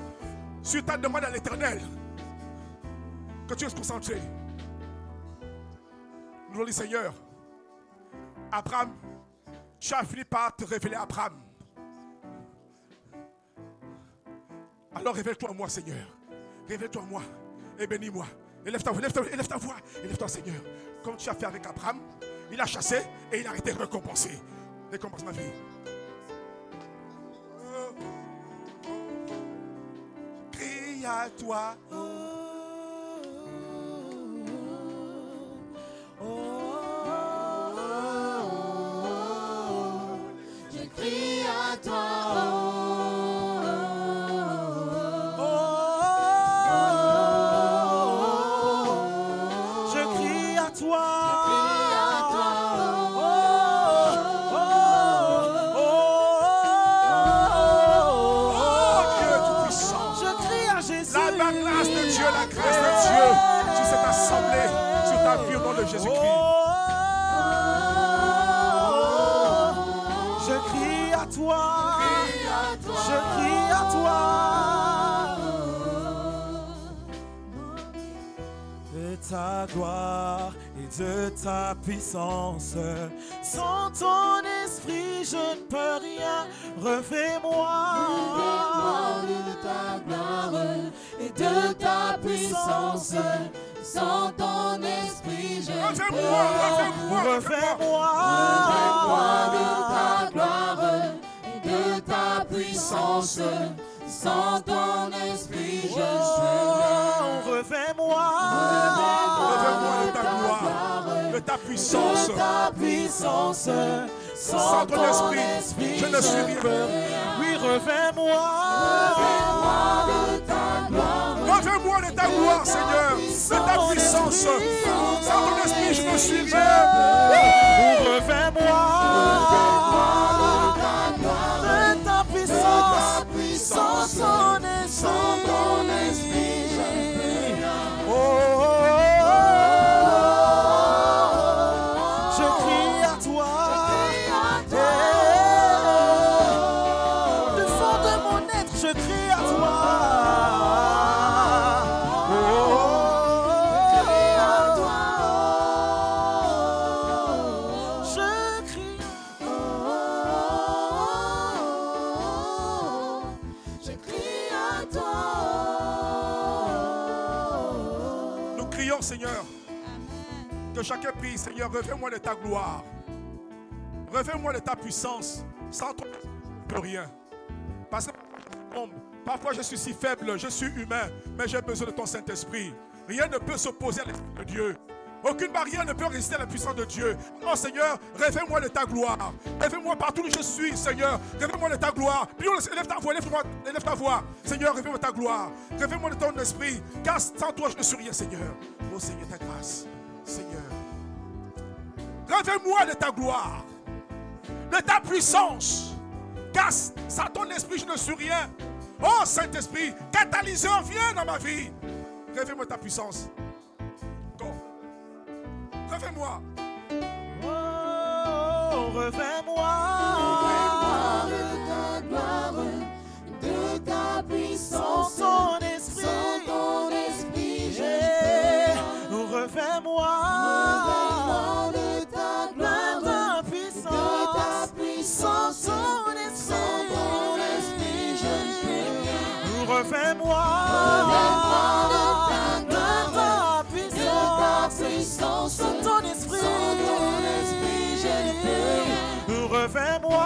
sur ta demande à l'Éternel. Que tu restes concentré. Nous disons, Seigneur, Abraham, tu as fini par te révéler à Abraham. Alors révèle-toi à moi, Seigneur. Révèle-toi à moi et bénis-moi. Élève ta voix, élève ta voix. Élève-toi, Seigneur. Comme tu as fait avec Abraham, il a chassé et il a été récompensé. Récompense ma vie. Crie à toi. Je crie à toi. Jésus-Christ. Je crie à toi. Je crie à toi. De ta gloire et de ta puissance, sans ton esprit je ne peux rien. Revêt-moi de ta gloire et de ta puissance. Sans ton esprit, je ne peux rien. Revêt-moi de ta gloire et de ta puissance. Sans ton esprit, je ne peux rien. Revêt-moi de ta gloire, de ta puissance. Sans ton esprit, je ne suis rien. Oui, revêt-moi de ta gloire. Revêt-moi de ta gloire, Seigneur, de ta puissance. Sans ton esprit, je ne suis rien. Revêt-moi de ta puissance. Sans ton esprit, je ne peux rien. Je crie à toi. Du fond de mon être, je crie à toi. Seigneur, que chacun prie, Seigneur, revêt-moi de ta gloire, revêt-moi de ta puissance. Sans toi, je ne peux rien. Parce que parfois je suis si faible, je suis humain, mais j'ai besoin de ton Saint-Esprit. Rien ne peut s'opposer à l'Esprit de Dieu. Aucune barrière ne peut résister à la puissance de Dieu. Oh Seigneur, revêt-moi de ta gloire. Revêt-moi partout où je suis, Seigneur. Revêt-moi de ta gloire. Élève ta voix, élève ta voix. Seigneur, revêt-moi de ta gloire. Revêt-moi de ton esprit. Car sans toi, je ne suis rien, Seigneur. Oh Seigneur, ta grâce. Seigneur. Revêt-moi de ta gloire. De ta puissance. casse. Satan, esprit, je ne suis rien. Oh Saint-Esprit, catalyseur, viens dans ma vie. Révèle-moi ta puissance. Go. Révèle-moi. Oh, révèle-moi. Révèle-moi de ta gloire, de ta puissance. Sans ton esprit. Sans ton esprit, je ne peux rien. Révèle-moi. Révèle-moi de ta gloire, ta de puissance. ta puissance. Sans ton esprit. Sans ton esprit, je ne peux rien. Révèle-moi. Révèle-moi de ta gloire, ta de ta puissance. Sans ton esprit. Sans ton esprit, je ne peux rien. Révèle-moi. Révèle-moi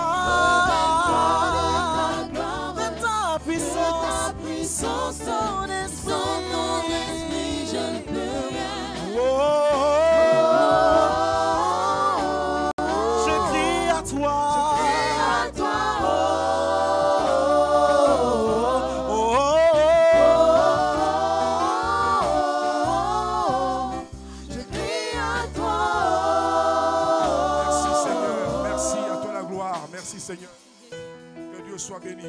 de ta gloire, de ta puissance. puissance. Sans ton esprit. Sans ton esprit, je ne peux rien. Je crie à toi. À toi, je crie à toi. Merci Seigneur. Merci à toi la gloire. Merci Seigneur. Que Dieu soit béni.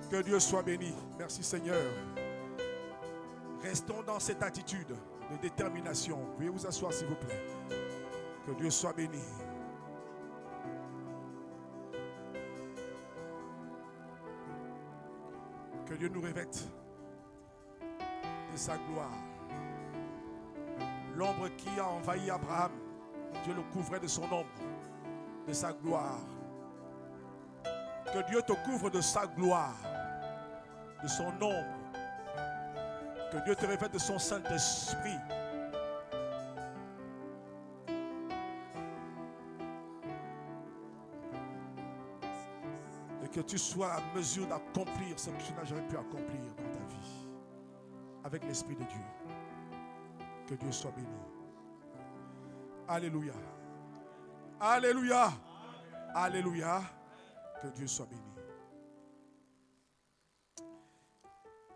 Que Dieu soit béni. Merci Seigneur. Restons dans cette attitude de détermination. Veuillez vous asseoir s'il vous plaît. Que Dieu soit béni. Que Dieu nous revête de sa gloire. L'ombre qui a envahi Abraham, Dieu le couvrait de son ombre, de sa gloire. Que Dieu te couvre de sa gloire, de son ombre. Que Dieu te revête de son Saint-Esprit. Et que tu sois à mesure d'accomplir ce que tu n'as jamais pu accomplir dans ta vie. Avec l'Esprit de Dieu. Que Dieu soit béni. Alléluia. Alléluia. Alléluia. Que Dieu soit béni.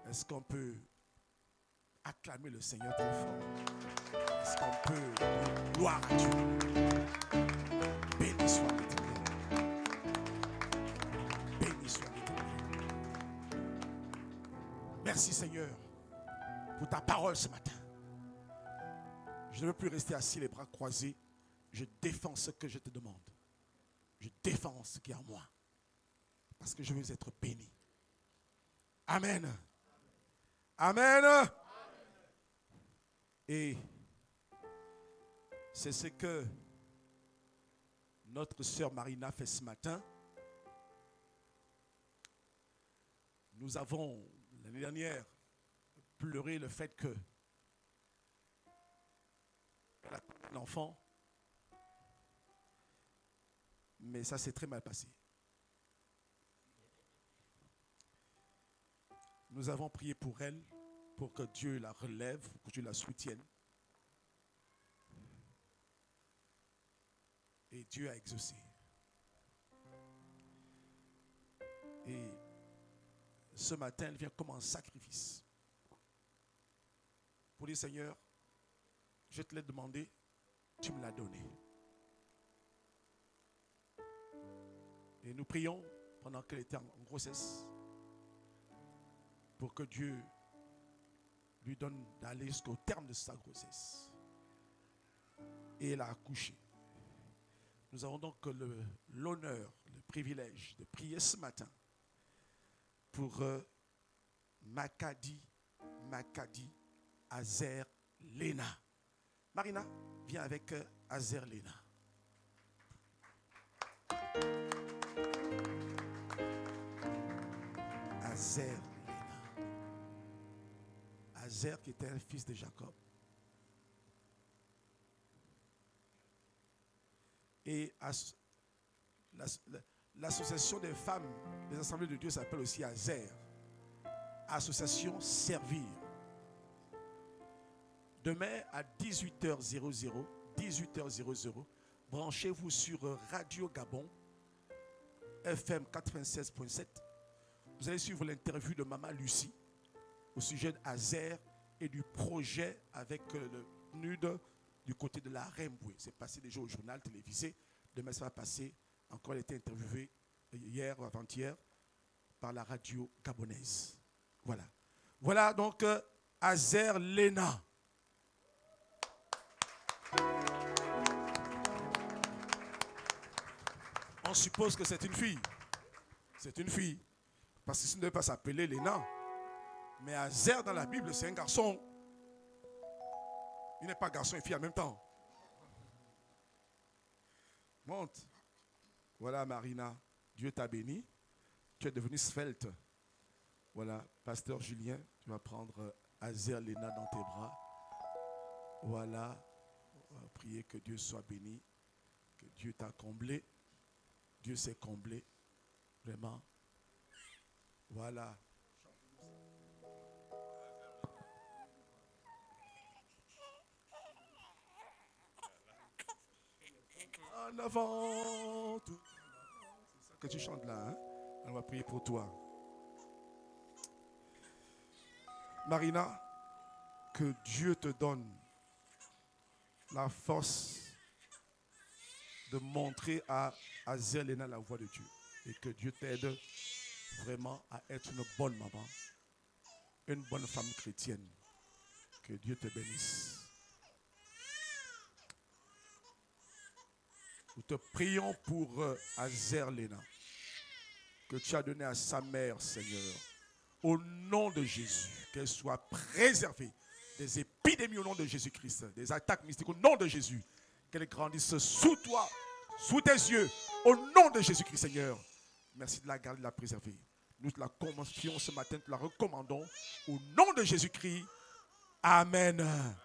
Est-ce qu'on peut acclamer le Seigneur très fort? Est-ce qu'on peut dire gloire à Dieu? Béni soit l'Éternel. Béni soit l'Éternel. Merci Seigneur pour ta parole ce matin. Je ne veux plus rester assis les bras croisés. Je défends ce que je te demande. Je défends ce qui est en moi. Parce que je veux être béni. Amen. Amen. Et c'est ce que notre sœur Marina fait ce matin. Nous avons, l'année dernière, pleuré le fait que elle a un enfant, mais ça s'est très mal passé. Nous avons prié pour elle, pour que Dieu la relève, pour que Dieu la soutienne. Et Dieu a exaucé. Et ce matin, elle vient comme un sacrifice. Pour dire, Seigneur, je te l'ai demandé, tu me l'as donné. Et nous prions pendant qu'elle était en grossesse pour que Dieu lui donne d'aller jusqu'au terme de sa grossesse. Et elle a accouché. Nous avons donc l'honneur, le privilège de prier ce matin pour Makadi Azer Lena. Marina, viens avec Azer Lena. Azer Lena. Azer qui était un fils de Jacob. Et l'association des femmes des assemblées de Dieu s'appelle aussi Azer. Association Servir. Demain à 18h00, branchez-vous sur Radio Gabon, FM 96.7. Vous allez suivre l'interview de Maman Lucie au sujet d'Azer et du projet avec le PNUD du côté de la Remboué. C'est passé déjà au journal télévisé. Demain, ça va passer. Encore, elle a été interviewée hier ou avant-hier, par la radio gabonaise. Voilà. Voilà donc Azer Lena. On suppose que c'est une fille. C'est une fille. Parce que ça ne devait pas s'appeler Lena. Mais Azer dans la Bible, c'est un garçon. Il n'est pas garçon et fille en même temps. Monte. Voilà Marina. Dieu t'a béni. Tu es devenu svelte. Voilà, pasteur Julien, tu vas prendre Azer Lena dans tes bras. Voilà. On va prier que Dieu soit béni. Que Dieu t'a comblé. Dieu s'est comblé. Vraiment. Voilà. En avant. C'est ça que tu chantes là. Hein? On va prier pour toi. Marina, que Dieu te donne la force de montrer à Azer Lena la voie de Dieu. Et que Dieu t'aide vraiment à être une bonne maman, une bonne femme chrétienne. Que Dieu te bénisse. Nous te prions pour Azer Lena, que tu as donné à sa mère, Seigneur. Au nom de Jésus, qu'elle soit préservée des épidémies au nom de Jésus-Christ, des attaques mystiques au nom de Jésus. Qu'elle grandisse sous toi, sous tes yeux, au nom de Jésus-Christ, Seigneur. Merci de la garder, de la préserver. Nous te la confions ce matin, te la recommandons au nom de Jésus-Christ. Amen. Amen.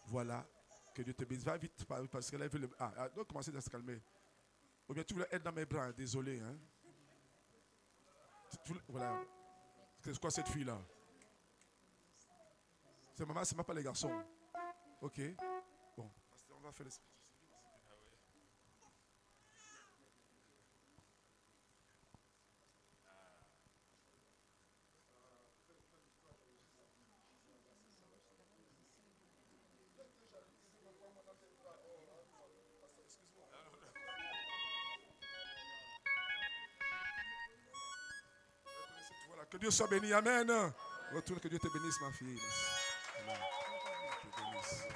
Voilà. Que Dieu te bénisse. Va vite parce qu'elle veut le... donc commencer à se calmer. Ou bien tu voulais être dans mes bras, désolé. Hein? Voilà. C'est quoi cette fille-là? C'est maman, c'est pas les garçons. Ok. Bon. On va faire les... Que Dieu soit béni. Amen. Retourne, que Dieu te bénisse, ma fille. Amen. Que Dieu te bénisse.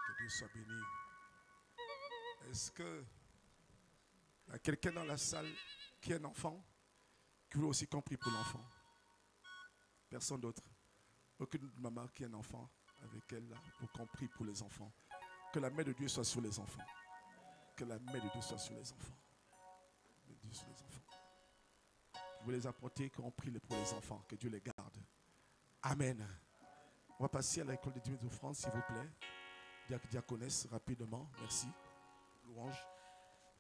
Que Dieu soit béni. Est-ce qu'il y a quelqu'un dans la salle qui est un enfant, qui veut aussi compris pour l'enfant? Personne d'autre. Aucune maman qui a un enfant avec elle, là, pour compris pour les enfants. Que la main de Dieu soit sur les enfants. Que la main de Dieu soit sur les enfants. La main de Dieu sur les enfants. Vous les apportez, qu'on prie pour les enfants, que Dieu les garde. Amen. On va passer à l'école des dîmes d'offrande, s'il vous plaît. Diaconesse, rapidement, merci. Louange.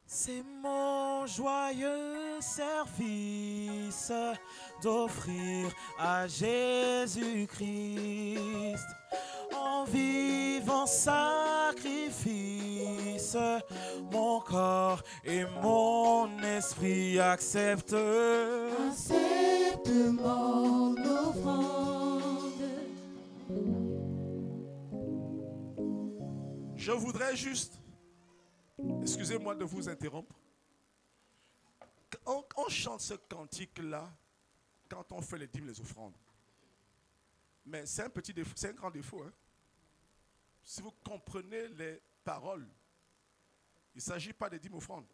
C'est mon joyeux service d'offrir à Jésus-Christ en vivant sacrifice. Mon corps et mon esprit acceptent. Accepte mon offrande. Je voudrais juste, excusez-moi de vous interrompre. On chante ce cantique-là quand on fait les dîmes, les offrandes. Mais c'est un petit défaut, c'est un grand défaut. Hein? Si vous comprenez les paroles, il ne s'agit pas des dîmes offrandes.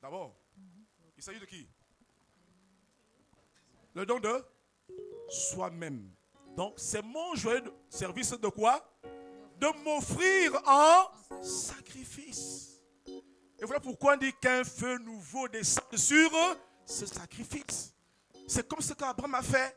D'abord, il s'agit de qui? Le don de soi-même. Donc, c'est mon joyeux service de quoi? De m'offrir en sacrifice. Et voilà pourquoi on dit qu'un feu nouveau descend sur ce sacrifice. C'est comme ce qu'Abraham a fait.